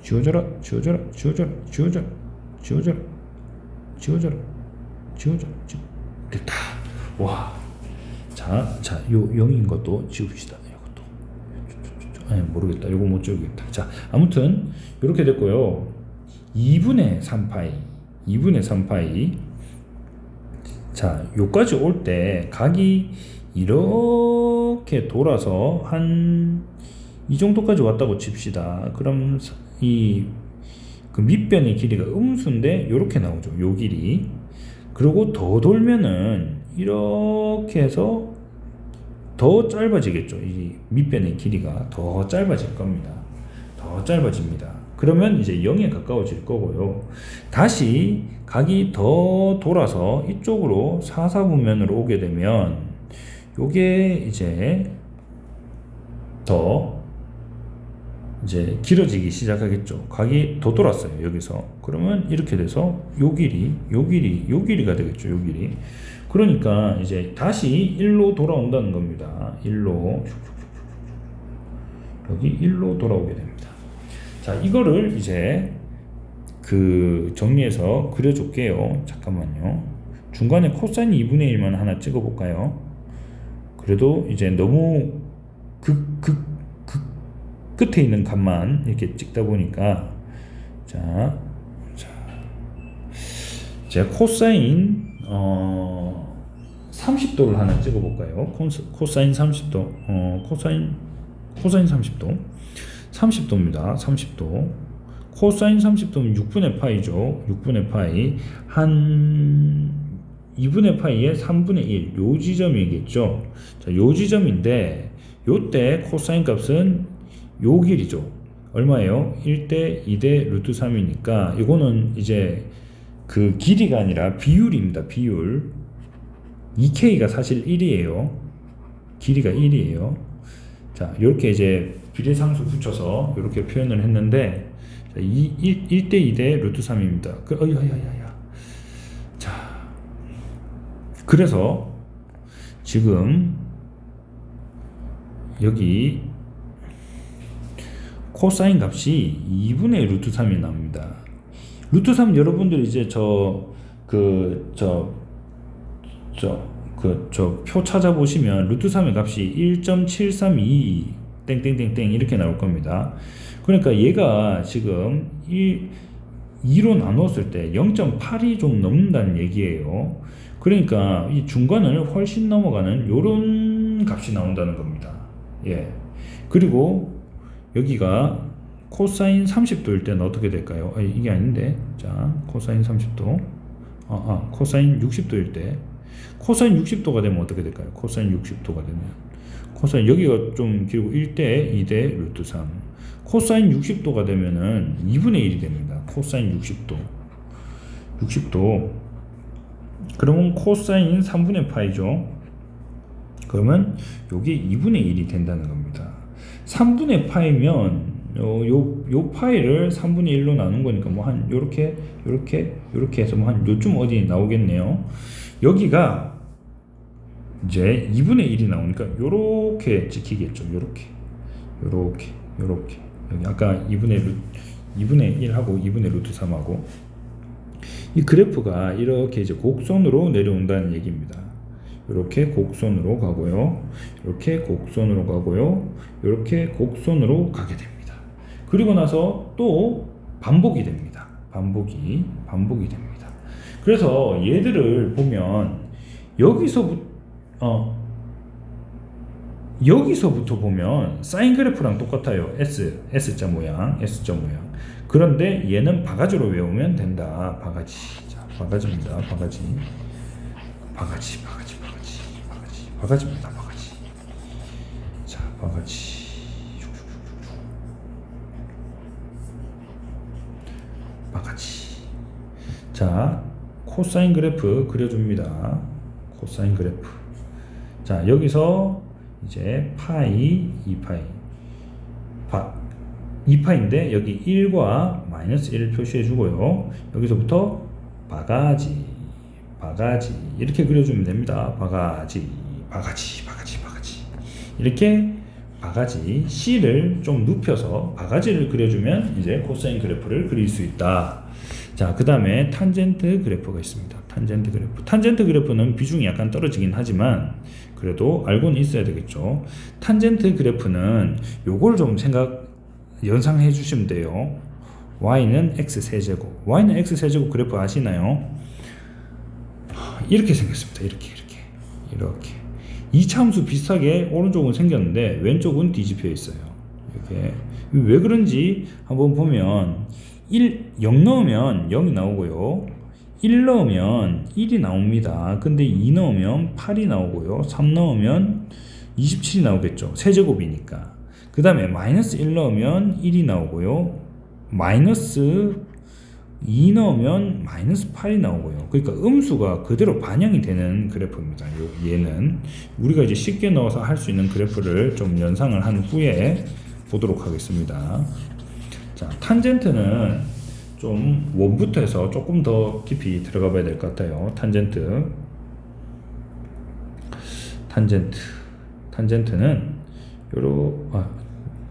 지워져라. 됐다. 와. 자, 요 0인 것도 지웁시다. 모르겠다. 이거 못 지우겠다. 자, 아무튼 이렇게 됐고요. 2분의 3파이. 자, 요까지 올 때 각이 이렇게 돌아서 한 이 정도까지 왔다고 칩시다. 그럼 그 밑변의 길이가 음수인데 요렇게 나오죠. 요 길이. 그리고 더 돌면은 이렇게 해서 더 짧아지겠죠. 이 밑변의 길이가 더 짧아질 겁니다. 더 짧아집니다. 그러면 이제 0에 가까워질 거고요. 다시 각이 더 돌아서 이쪽으로 사사분면으로 오게 되면 요게 이제 더 이제 길어지기 시작하겠죠. 각이 더 돌았어요. 여기서. 그러면 이렇게 돼서 요 길이가 되겠죠. 요 길이. 그러니까 이제 다시 1로 돌아온다는 겁니다. 1로. 여기 1로 돌아오게 됩니다. 자, 이거를 이제 정리해서 그려줄게요. 잠깐만요. 중간에 코사인 2분의 1만 하나 찍어볼까요? 그래도 이제 너무 끝에 있는 값만 이렇게 찍다 보니까 제가 코사인 30도를 하나 찍어볼까요? 코사인 30도 코사인 30도입니다. 30도. 코사인 30도면 6분의 파이죠. 6분의 파이. 한 2분의 파이에 3분의 1. 요 지점이겠죠. 자, 요 지점인데 요때 코사인 값은 요 길이죠. 얼마예요? 1대 2대 루트 3이니까 이거는 이제 그 길이가 아니라 비율입니다. 비율. 2K가 사실 1이에요. 길이가 1이에요. 자, 이렇게 이제 비례상수 붙여서 이렇게 표현을 했는데, 자, 1대 2대 루트 3입니다. 자, 그래서 지금 여기 코사인 값이 2분의 루트 3이 나옵니다. 루트 3 여러분들 이제 표 찾아보시면 루트 3의 값이 1.7322 땡땡땡땡 이렇게 나올 겁니다. 그러니까 얘가 지금 2로 나눴을 때 0.8이 좀 넘는다는 얘기예요. 그러니까 이 중간을 훨씬 넘어가는 요런 값이 나온다는 겁니다. 예. 그리고 여기가 코사인 30도일 때는 어떻게 될까요? 이게 아닌데. 자, 코사인 30도. 코사인 60도일 때. 코사인 60도가 되면 어떻게 될까요? 코사인 60도가 되면. 코사인 여기가 좀 길고 1대 2대 루트 3. 코사인 60도가 되면은 2분의 1이 됩니다. 코사인 60도. 60도. 그러면 코사인 3분의 파이죠. 그러면 요게 2분의 1이 된다는 겁니다. 3분의 파이면 요 파이를 3분의 1로 나눈 거니까 뭐 한 요렇게 해서 뭐 한 요쯤 어디 나오겠네요. 여기가 이제 2분의 1이 나오니까 요렇게 찍히겠죠. 요렇게 여기 아까 2분의 1하고 2분의 루트 3하고 이 그래프가 이렇게 이제 곡선으로 내려온다는 얘기입니다. 이렇게 곡선으로 가고요. 이렇게 곡선으로 가고요. 이렇게 곡선으로 가게 됩니다. 그리고 나서 또 반복이 됩니다. 반복이 됩니다. 그래서 얘들을 보면 여기서부터 보면 사인 그래프랑 똑같아요. S자 모양. 그런데 얘는 바가지로 외우면 된다. 바가지. 자, 바가지입니다. 바가지입니다. 바가지. 자, 바가지. 자, 코사인 그래프 그려줍니다. 코사인 그래프. 자, 여기서 이제 파이, 2파인데 여기 1과 마이너스 1을 표시해 주고요. 여기서부터 바가지 이렇게 그려주면 됩니다. 바가지 이렇게 바가지 C를 좀 눕혀서 바가지를 그려주면 이제 코사인 그래프를 그릴 수 있다. 자, 그 다음에 탄젠트 그래프가 있습니다. 탄젠트 그래프는 비중이 약간 떨어지긴 하지만 그래도 알고는 있어야 되겠죠. 탄젠트 그래프는 요걸 좀 연상해 주시면 돼요. y는 x세제곱. y는 x세제곱 그래프 아시나요? 이렇게 생겼습니다. 이렇게. 이차함수 비슷하게 오른쪽은 생겼는데 왼쪽은 뒤집혀 있어요. 이렇게. 왜 그런지 한번 보면 0 넣으면 0이 나오고요. 1 넣으면 1이 나옵니다. 근데 2 넣으면 8이 나오고요. 3 넣으면 27이 나오겠죠. 세제곱이니까. 그 다음에 마이너스 1 넣으면 1이 나오고요. 마이너스 2 넣으면 마이너스 8이 나오고요. 그러니까 음수가 그대로 반영이 되는 그래프입니다. 얘는 우리가 이제 쉽게 넣어서 할 수 있는 그래프를 좀 연상을 한 후에 보도록 하겠습니다. 자, 탄젠트는 좀 원부터 해서 조금 더 깊이 들어가 봐야 될 것 같아요. 탄젠트는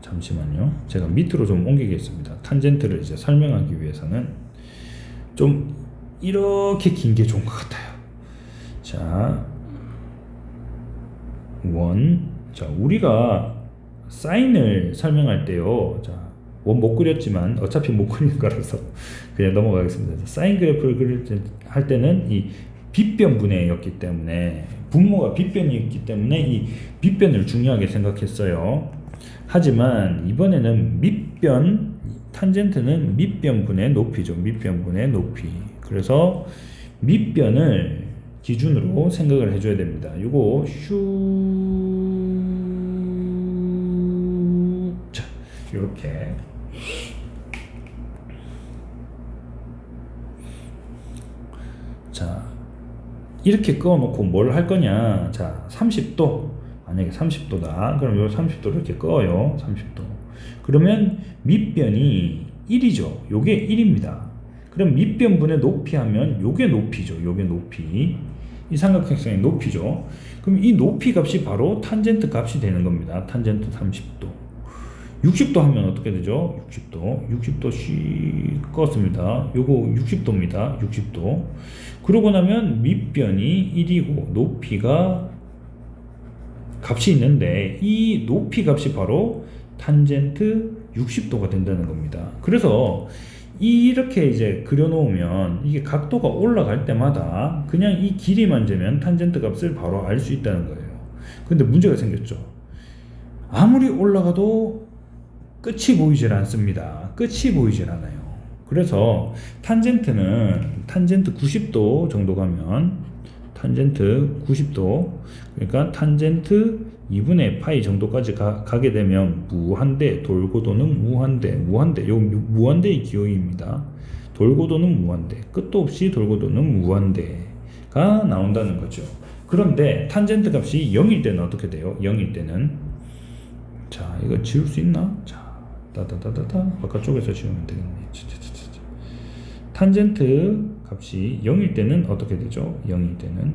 잠시만요. 제가 밑으로 좀 옮기겠습니다. 탄젠트를 이제 설명하기 위해서는 좀 이렇게 긴 게 좋은 것 같아요. 자, 우리가 사인을 설명할 때요. 자, 원 못 그렸지만 어차피 못 그리는 거라서 그냥 넘어가겠습니다. 사인 그래프를 할 때는 이 빗변분해였기 때문에 분모가 빗변이었기 때문에 이 빗변을 중요하게 생각했어요. 하지만 이번에는 탄젠트는 밑변분의 높이죠. 밑변분의 높이. 그래서 밑변을 기준으로 생각을 해줘야 됩니다. 이거 자, 이렇게. 자, 이렇게 그어놓고 뭘 할 거냐. 자, 30도. 만약에 30도다. 그럼 요 30도를 이렇게 그어요. 30도. 그러면 밑변이 1이죠. 요게 1입니다. 그럼 밑변분의 높이 하면 요게 높이죠. 요게 높이. 이 삼각형의 높이죠. 그럼 이 높이 값이 바로 탄젠트 값이 되는 겁니다. 탄젠트 30도. 60도 하면 어떻게 되죠? 60도 씩 껐습니다. 요거 60도입니다. 60도. 그러고 나면 밑변이 1이고 높이가 값이 있는데 이 높이 값이 바로 탄젠트 60도가 된다는 겁니다. 그래서 이렇게 이제 그려놓으면 이게 각도가 올라갈 때마다 그냥 이 길이만 재면 탄젠트 값을 바로 알 수 있다는 거예요. 근데 문제가 생겼죠. 아무리 올라가도 끝이 보이질 않습니다. 끝이 보이질 않아요. 그래서 탄젠트는 탄젠트 90도 정도 가면 탄젠트 90도 그러니까 탄젠트 2분의 파이 정도까지 가게 되면 무한대 돌고 도는 무한대 요 무한대의 기호입니다. 돌고 도는 무한대 끝도 없이 돌고 도는 무한대가 나온다는 거죠. 그런데 탄젠트 값이 0일 때는 어떻게 돼요? 0일 때는 자 이거 지울 수 있나? 자 따다다다다 바깥쪽에서 지우면 되겠네. 탄젠트 값이 0일 때는 어떻게 되죠? 0일 때는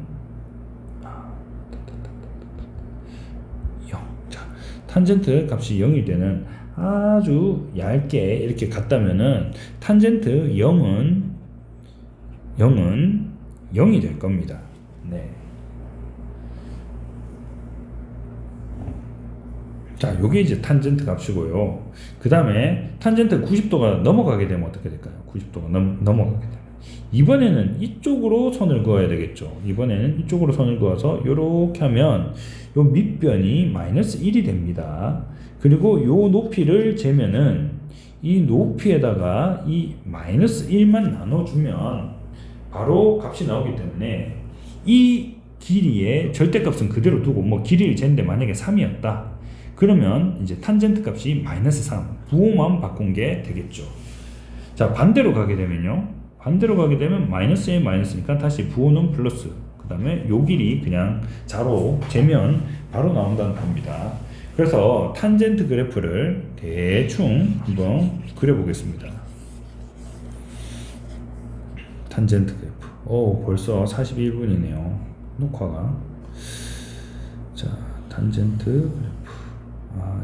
0. 자, 탄젠트 값이 0일 때는 아주 얇게 이렇게 갔다면은 탄젠트 0은 0이 될 겁니다. 네. 자, 요게 이제 탄젠트 값이고요. 그 다음에 탄젠트 90도가 넘어가게 되면 어떻게 될까요? 90도가 넘어가게 되면 이번에는 이쪽으로 선을 그어야 되겠죠. 이번에는 이쪽으로 선을 그어서 요렇게 하면 요 밑변이 마이너스 1이 됩니다. 그리고 요 높이를 재면은 이 높이에다가 이 마이너스 1만 나눠주면 바로 값이 나오기 때문에 이 길이의 절대값은 그대로 두고 뭐 길이를 쟀는데 만약에 3이었다. 그러면 이제 탄젠트 값이 마이너스 3 부호만 바꾼 게 되겠죠. 자 반대로 가게 되면요. 반대로 가게 되면 마이너스에 마이너스니까 다시 부호는 플러스 그 다음에 요 길이 그냥 자로 재면 바로 나온다는 겁니다. 그래서 탄젠트 그래프를 대충 한번 그려보겠습니다. 탄젠트 그래프 벌써 41분이네요 녹화가. 자 탄젠트 그래프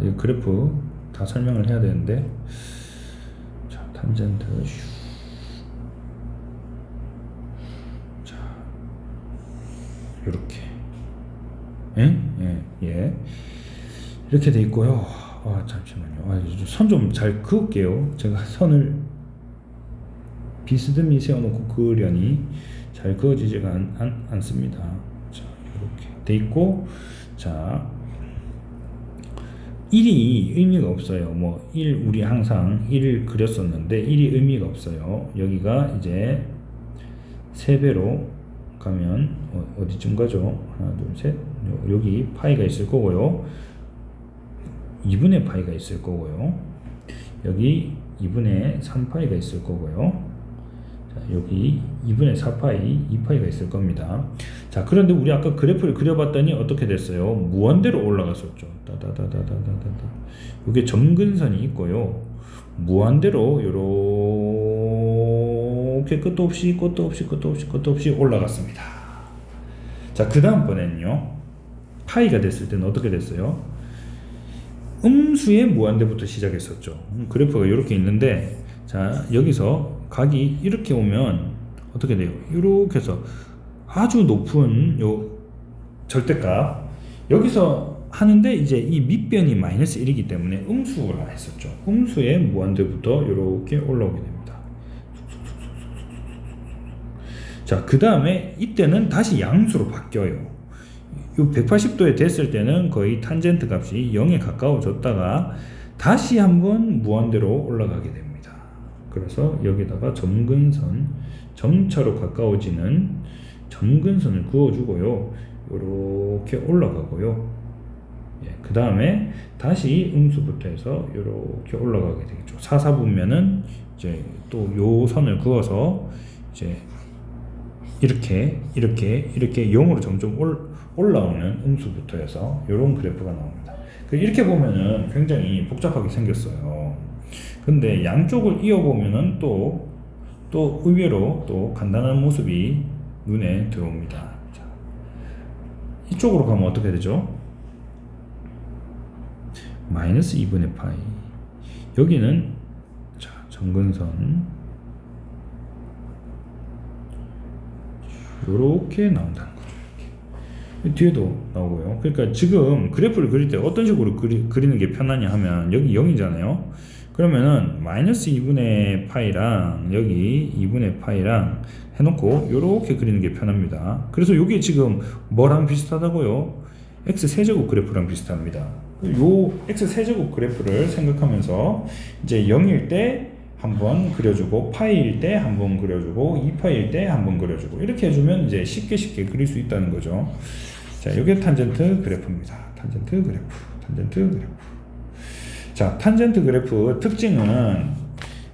이 그래프 다 설명을 해야 되는데 자 탄젠트 자 요렇게 예 이렇게 돼 있고요. 잠시만요. 선 좀 잘 그을게요. 제가 선을 비스듬히 세워놓고 그으려니 잘 그어지지가 않습니다. 자 이렇게 돼 있고 자 1이 의미가 없어요. 뭐 1 우리 항상 1을 그렸었는데 1이 의미가 없어요. 여기가 이제 3배로 가면 어디쯤 가죠? 하나 둘 셋 여기 파이가 있을 거고요. 2분의 파이가 있을 거고요. 여기 2분의 3파이가 있을 거고요. 자, 여기 2분의 4파이, 2파이가 있을 겁니다. 자, 그런데 우리 아까 그래프를 그려봤더니 어떻게 됐어요? 무한대로 올라갔었죠. 이게 점근선이 있고요. 무한대로 요렇게 끝도 없이 올라갔습니다. 자, 그 다음번에는요. 파이가 됐을 때는 어떻게 됐어요? 음수의 무한대부터 시작했었죠. 그래프가 이렇게 있는데 자 여기서 각이 이렇게 오면 어떻게 돼요? 이렇게 해서 아주 높은 요 절대값 여기서 하는데 이제 이 밑변이 마이너스 1이기 때문에 음수를 했었죠. 음수의 무한대부터 이렇게 올라오게 됩니다. 자, 그 다음에 이때는 다시 양수로 바뀌어요. 요 180도에 됐을 때는 거의 탄젠트 값이 0에 가까워졌다가 다시 한번 무한대로 올라가게 됩니다. 그래서 여기다가 점근선, 점차로 가까워지는 점근선을 그어주고요. 이렇게 올라가고요. 그 다음에 다시 음수부터 해서 이렇게 올라가게 되겠죠. 사사분면은 이제 또 요 선을 그어서 이제 이렇게 0으로 점점 올라오는 음수부터 해서 이런 그래프가 나옵니다. 이렇게 보면은 굉장히 복잡하게 생겼어요. 근데 양쪽을 이어보면은 또 의외로 또 간단한 모습이 눈에 들어옵니다. 자, 이쪽으로 가면 어떻게 되죠? 마이너스 2분의 파이. 여기는 자, 점근선 요렇게 나온다는 거죠. 이렇게. 뒤에도 나오고요. 그러니까 지금 그래프를 그릴 때 어떤 식으로 그리는 게 편하냐 하면 여기 0이잖아요. 그러면은 마이너스 2분의 파이랑 여기 2분의 파이랑 해놓고 요렇게 그리는 게 편합니다. 그래서 요게 지금 뭐랑 비슷하다고요? x 세제곱 그래프랑 비슷합니다. 요 x 세제곱 그래프를 생각하면서 이제 0일 때 한번 그려주고 파이일 때 한번 그려주고 2파이일 때 한번 그려주고 이렇게 해주면 이제 쉽게 그릴 수 있다는 거죠. 자, 이게 탄젠트 그래프입니다. 탄젠트 그래프. 자, 탄젠트 그래프 특징은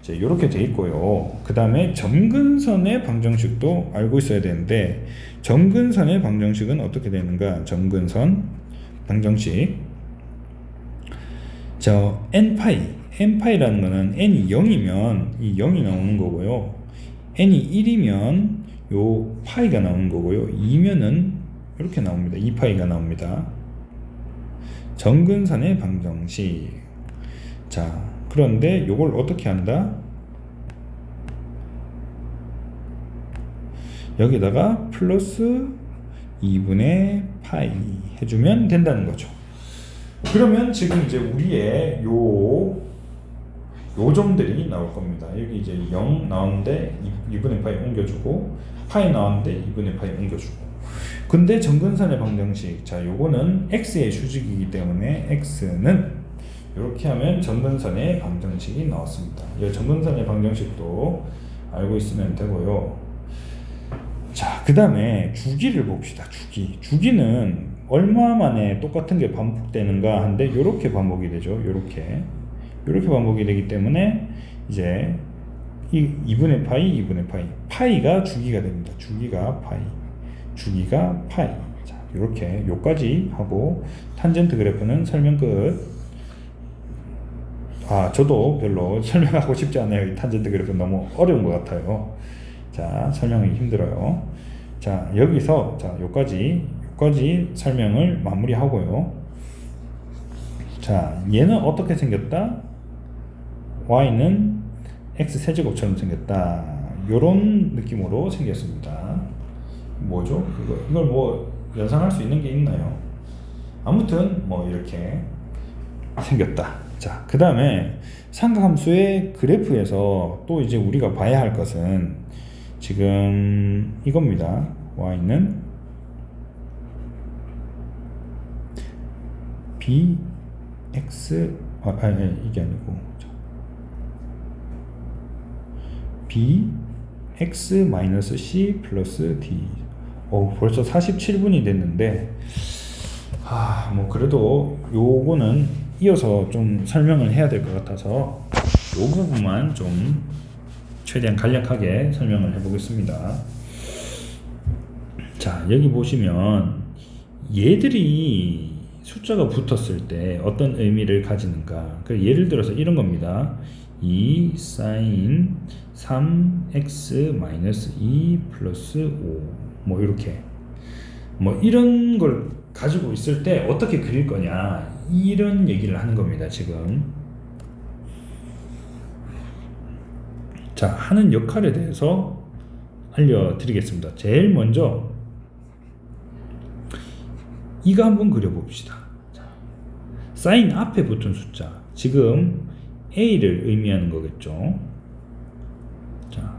이제 이렇게 돼 있고요. 그 다음에 점근선의 방정식도 알고 있어야 되는데, 점근선의 방정식은 어떻게 되는가? 점근선 방정식. n파이라는 거는 n이 0이면 이 0이 나오는 거고요. n이 1이면 요 파이가 나오는 거고요. 2면은 이렇게 나옵니다. 2파이가 나옵니다. 점근선의 방정식. 자, 그런데 요걸 어떻게 한다? 여기다가 플러스 2분의 파이 해주면 된다는 거죠. 그러면 지금 이제 우리의 요 점들이 나올 겁니다. 여기 이제 0 나오는데 2분의 파이 옮겨주고, 파이 나오는데 2분의 파이 옮겨주고. 근데 점근선의 방정식, 자, 요거는 x의 수직이기 때문에 x는 이렇게 하면 점근선의 방정식이 나왔습니다. 이 점근선의 방정식도 알고 있으면 되고요. 자, 그 다음에 주기를 봅시다. 주기는 얼마 만에 똑같은 게 반복되는가 한데 이렇게 반복이 되죠. 이렇게 반복이 되기 때문에 이제 이 2분의 파이 파이가 주기가 됩니다. 주기가 파이. 자, 이렇게 요까지 하고 탄젠트 그래프는 설명 끝. 저도 별로 설명하고 싶지 않아요. 이 탄젠트 그래프 너무 어려운 것 같아요. 자, 설명이 힘들어요. 자, 여기서 자, 요까지 설명을 마무리하고요. 자, 얘는 어떻게 생겼다? y는 x 세제곱처럼 생겼다. 요런 느낌으로 생겼습니다. 뭐죠? 이걸 뭐 연상할 수 있는 게 있나요? 아무튼 뭐 이렇게 생겼다. 자, 그 다음에 삼각함수의 그래프에서 또 이제 우리가 봐야 할 것은 지금 이겁니다. y는 bx 이게 아니고 bx-c 플러스 d. 벌써 47분이 됐는데 뭐 그래도 요거는 이어서 좀 설명을 해야 될 것 같아서 요 부분만 좀 최대한 간략하게 설명을 해보겠습니다. 자, 여기 보시면 얘들이 숫자가 붙었을 때 어떤 의미를 가지는가. 예를 들어서 이런 겁니다. 2 sin 3x-2 플러스 5 뭐 이렇게 뭐 이런 걸 가지고 있을 때 어떻게 그릴 거냐, 이런 얘기를 하는 겁니다. 지금 자, 하는 역할에 대해서 알려드리겠습니다. 제일 먼저 이거 한번 그려봅시다. 자, 사인 앞에 붙은 숫자, 지금 a를 의미하는 거겠죠. 자,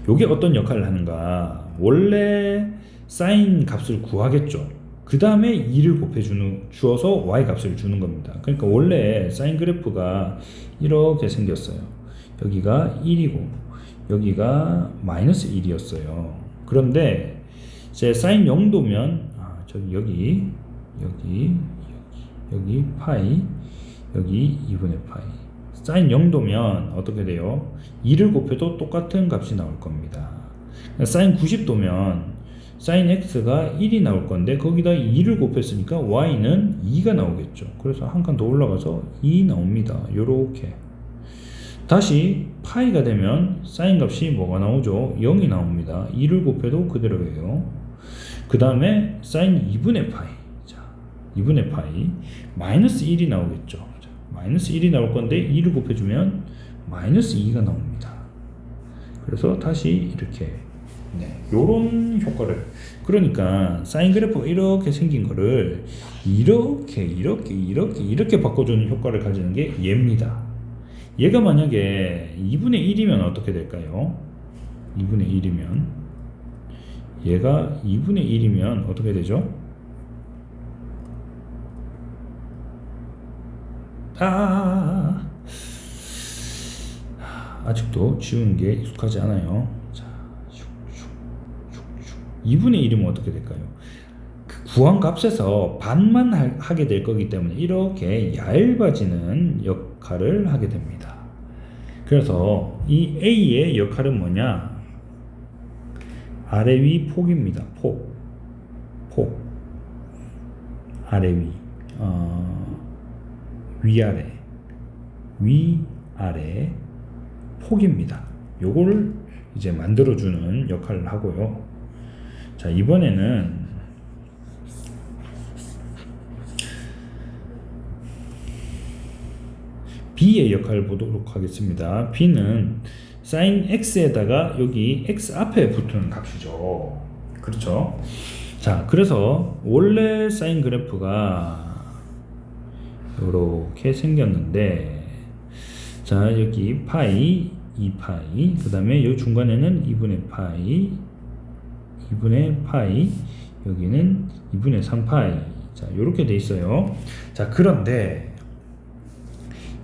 요게 어떤 역할을 하는가. 원래 사인 값을 구하겠죠. 그 다음에 2를 주어서 y 값을 주는 겁니다. 그러니까 원래 사인 그래프가 이렇게 생겼어요. 여기가 1이고 여기가 마이너스 1이었어요. 그런데 이제 사인 0도면 여기 파이, 여기 2분의 파이. 사인 0도면 어떻게 돼요? 2를 곱해도 똑같은 값이 나올 겁니다. 사인 90도면 사인 x가 1이 나올 건데 거기다 2를 곱했으니까 y는 2가 나오겠죠. 그래서 한 칸 더 올라가서 2 나옵니다. 요렇게. 다시 파이가 되면 사인 값이 뭐가 나오죠? 0이 나옵니다. 2를 곱해도 그대로예요. 그 다음에 사인 2분의 파이. 자, 2분의 파이. 마이너스 1이 나오겠죠. 자, 마이너스 1이 나올 건데 2를 곱해주면 마이너스 2가 나옵니다. 그래서 다시 이렇게 요런 효과를, 그러니까 사인 그래프가 이렇게 생긴 거를 이렇게 바꿔주는 효과를 가지는 게 얘입니다. 얘가 만약에 2분의 1이면 어떻게 될까요? 2분의 1이면 얘가 2분의 1이면 어떻게 되죠? 아직도 지우는 게 익숙하지 않아요. 자, 2분의 1이면 어떻게 될까요? 그 구한 값에서 반만 하게 될 거기 때문에 이렇게 얇아지는 역할을 하게 됩니다. 그래서 이 A의 역할은 뭐냐? 아래 위 폭입니다. 폭. 아래 위. 위아래 폭입니다. 요거를 이제 만들어주는 역할을 하고요. 자, 이번에는 B의 역할을 보도록 하겠습니다. B는 sin x에다가 여기 x 앞에 붙는 값이죠. 그렇죠? 자, 그래서 원래 사인 그래프가 이렇게 생겼는데, 자, 여기 파이 2파이, 그 다음에 이 중간에는 2분의 파이, 여기는 2분의 3파이. 자, 이렇게 돼 있어요. 자, 그런데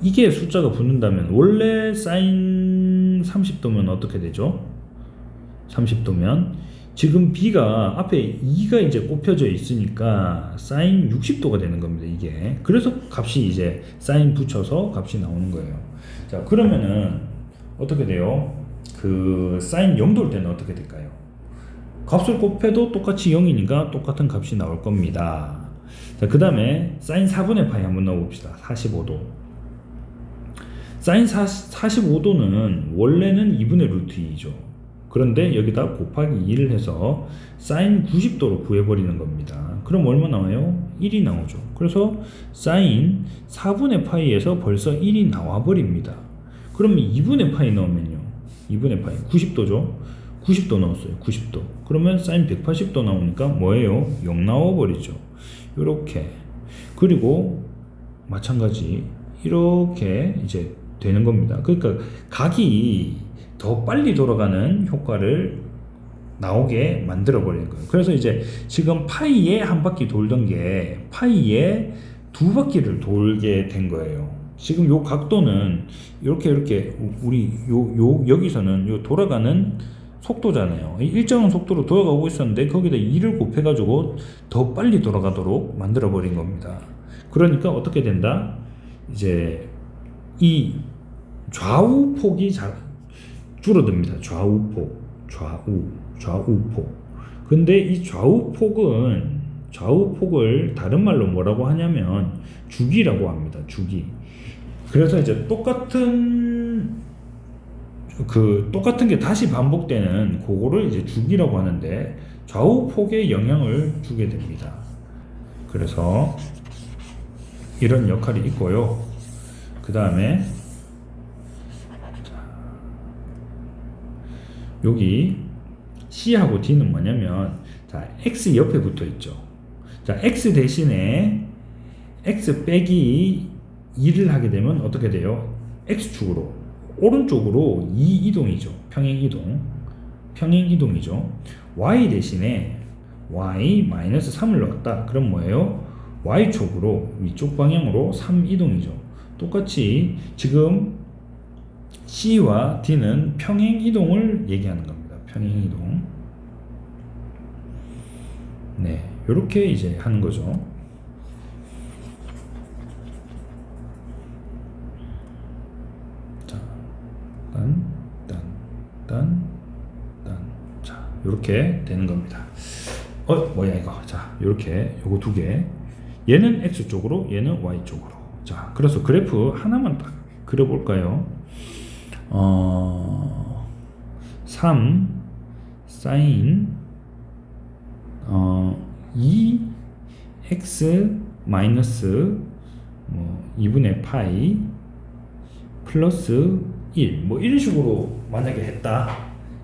이게 숫자가 붙는다면 원래 사인 30도면 어떻게 되죠? 30도면 지금 B가 앞에 2가 이제 꼽혀져 있으니까 사인 60도가 되는 겁니다. 이게. 그래서 값이 이제 사인 붙여서 값이 나오는 거예요. 자, 그러면은 어떻게 돼요? 그 사인 0도일 때는 어떻게 될까요? 값을 곱해도 똑같이 0이니까 똑같은 값이 나올 겁니다. 자, 그 다음에 사인 4분의 파이 한번 넣어봅시다. 45도. 사인 45도는 원래는 2분의 루트 2죠. 그런데 여기다 곱하기 2를 해서 사인 90도로 구해버리는 겁니다. 그럼 얼마 나와요? 1이 나오죠. 그래서 사인 4분의 파이에서 벌써 1이 나와버립니다. 그러면 2분의 파이 넣으면요. 2분의 파이 90도죠. 90도 넣었어요. 90도. 그러면 사인 180도 나오니까 뭐예요? 0 나와버리죠. 이렇게. 그리고 마찬가지 이렇게 이제 되는 겁니다. 그러니까 각이 더 빨리 돌아가는 효과를 나오게 만들어 버리는 거예요. 그래서 이제 지금 파이에 한 바퀴 돌던 게 파이에 두 바퀴를 돌게 된 거예요. 지금 요 각도는 이렇게 우리 여기서는 요 돌아가는 속도잖아요. 일정한 속도로 돌아가고 있었는데 거기다 2를 곱해가지고 더 빨리 돌아가도록 만들어 버린 겁니다. 그러니까 어떻게 된다? 이제 이 좌우 폭이 줄어듭니다. 좌우폭. 근데 이 좌우폭을 다른 말로 뭐라고 하냐면 주기라고 합니다. 주기. 그래서 이제 똑같은 게 다시 반복되는 그거를 이제 주기라고 하는데 좌우폭에 영향을 주게 됩니다. 그래서 이런 역할이 있고요. 그 다음에 여기 C하고 D는 뭐냐면, 자, X 옆에 붙어 있죠. 자, X 대신에 X 빼기 2를 하게 되면 어떻게 돼요? X축으로, 오른쪽으로 2 이동이죠. 평행 이동이죠. Y 대신에 Y-3을 넣었다. 그럼 뭐예요? Y축으로, 위쪽 방향으로 3 이동이죠. 똑같이 지금 C와 D는 평행 이동을 얘기하는 겁니다. 평행 이동. 네, 이렇게 이제 하는 거죠. 자, 자, 이렇게 되는 겁니다. 뭐야 이거? 자, 이렇게 요거 두 개. 얘는 X 쪽으로, 얘는 Y 쪽으로. 자, 그래서 그래프 하나만 딱 그려볼까요? 3 사인 2x 마이너스 2분의 파이 플러스 1 뭐 이런 식으로 만약에 했다.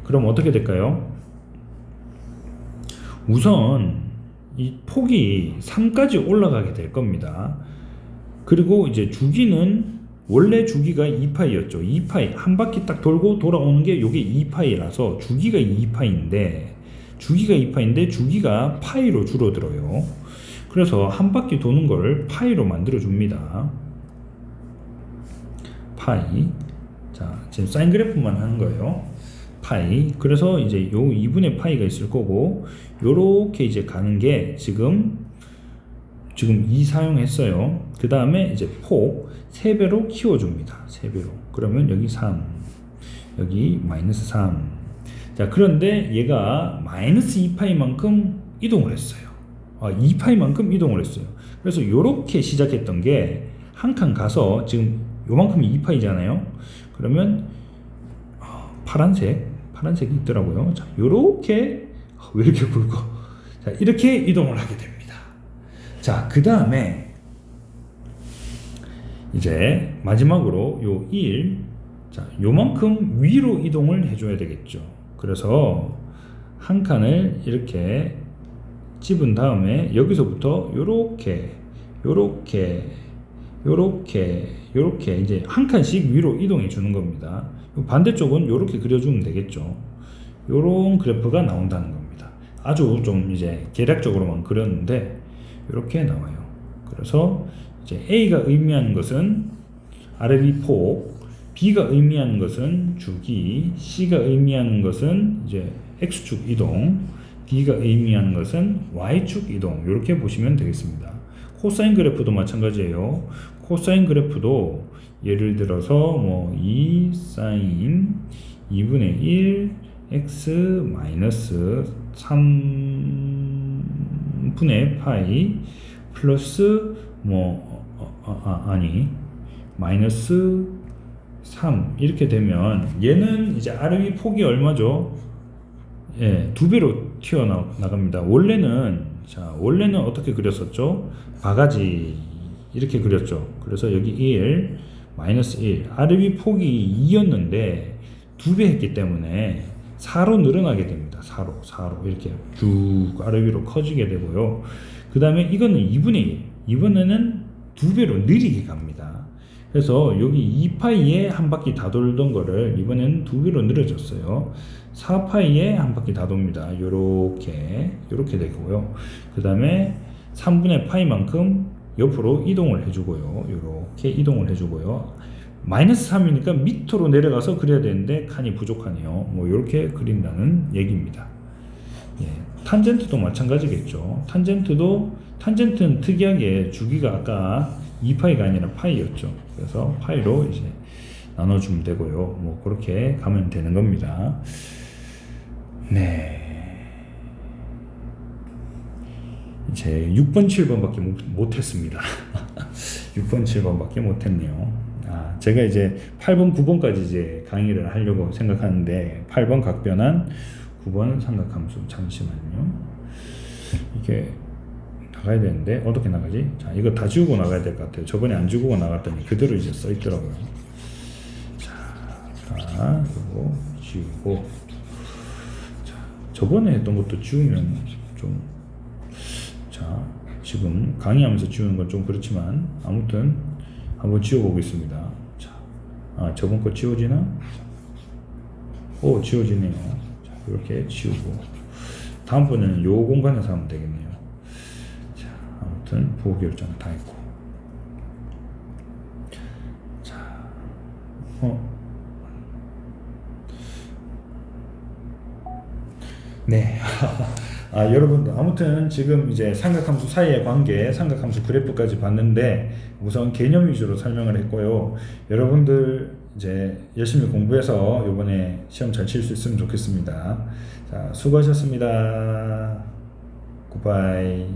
그럼 어떻게 될까요? 우선 이 폭이 3까지 올라가게 될 겁니다. 그리고 이제 주기는 원래 주기가 2파이였죠. 2파이 한 바퀴 딱 돌고 돌아오는 게 요게 2파이라서 주기가 2파이인데 주기가 파이로 줄어들어요. 그래서 한 바퀴 도는 걸 파이로 만들어 줍니다. 파이. 자, 지금 사인 그래프만 하는 거예요. 파이. 그래서 이제 요 2분의 파이가 있을 거고, 요렇게 이제 가는 게 지금 2 사용했어요. 그 다음에 이제 폭 3배로 키워줍니다. 3배로. 그러면 여기 3, 여기 마이너스 3. 자, 그런데 얘가 마이너스 2파이만큼 이동을 했어요. 2파이만큼 이동을 했어요. 그래서 요렇게 시작했던 게 한 칸 가서 지금 요만큼이 2파이잖아요. 그러면 파란색이 있더라고요. 자, 요렇게 왜 이렇게 굵어? 자, 이렇게 이동을 하게 됩니다. 자, 그 다음에 이제 마지막으로 요 1, 자, 요만큼 위로 이동을 해줘야 되겠죠. 그래서 한 칸을 이렇게 집은 다음에 여기서부터 요렇게 이제 한 칸씩 위로 이동해 주는 겁니다. 반대쪽은 요렇게 그려주면 되겠죠. 요런 그래프가 나온다는 겁니다. 아주 좀 이제 계략적으로만 그렸는데 이렇게 나와요. 그래서 이제 A가 의미하는 것은 RL이 폭, B가 의미하는 것은 주기, C가 의미하는 것은 이제 X축 이동, D가 의미하는 것은 Y축 이동. 이렇게 보시면 되겠습니다. 코사인 그래프도 마찬가지예요. 코사인 그래프도 예를 들어서 뭐 2 사인 2분의 1 x 마이너스 3분의 파이 플러스 마이너스 3 이렇게 되면 얘는 이제 RV 폭이 얼마죠? 예, 2배로 튀어나갑니다. 원래는 어떻게 그렸었죠? 바가지 이렇게 그렸죠. 그래서 여기 1 마이너스 1 RV 폭이 2였는데 2배 했기 때문에 4로 늘어나게 됩니다. 4로 이렇게 쭉 RV로 커지게 되고요. 그 다음에 이거는 2분의 1 이번에는 2배로 느리게 갑니다. 그래서 여기 2파이에 한 바퀴 다 돌던 거를 이번에는 2배로 늘어졌어요. 4파이에 한 바퀴 다 돕니다. 요렇게 되고요. 그 다음에 3분의 파이만큼 옆으로 이동을 해주고요. 요렇게 이동을 해주고요. 마이너스 3이니까 밑으로 내려가서 그려야 되는데 칸이 부족하네요. 뭐 요렇게 그린다는 얘기입니다. 예, 탄젠트도 마찬가지겠죠. 탄젠트는 특이하게 주기가 아까 2파이가 아니라 파이였죠. 그래서 파이로 이제 나눠주면 되고요. 뭐 그렇게 가면 되는 겁니다. 네. 이제 6번, 7번밖에 못했습니다. 6번, 7번밖에 못했네요. 제가 이제 8번, 9번까지 이제 강의를 하려고 생각하는데 8번 각변환, 9번 삼각함수. 잠시만요. 이게 나가야 되는데 어떻게 나가지? 자, 이거 다 지우고 나가야 될 것 같아요. 저번에 안 지우고 나갔더니 그대로 이제 써 있더라고요. 자, 이거 지우고. 자, 저번에 했던 것도 지우면 좀. 자, 지금 강의하면서 지우는 건 좀 그렇지만 아무튼 한번 지워보겠습니다. 자, 저번 거 지워지나? 지워지네요. 자, 이렇게 지우고 다음번에는 요 공간에서 하면 되겠네요. 자, 아무튼 부호 결정은 다 했고. 자, 네. 여러분들 아무튼 지금 이제 삼각함수 사이의 관계, 삼각함수 그래프까지 봤는데 우선 개념 위주로 설명을 했고요. 여러분들 이제 열심히 공부해서 이번에 시험 잘 칠 수 있으면 좋겠습니다. 자, 수고하셨습니다. 굿바이.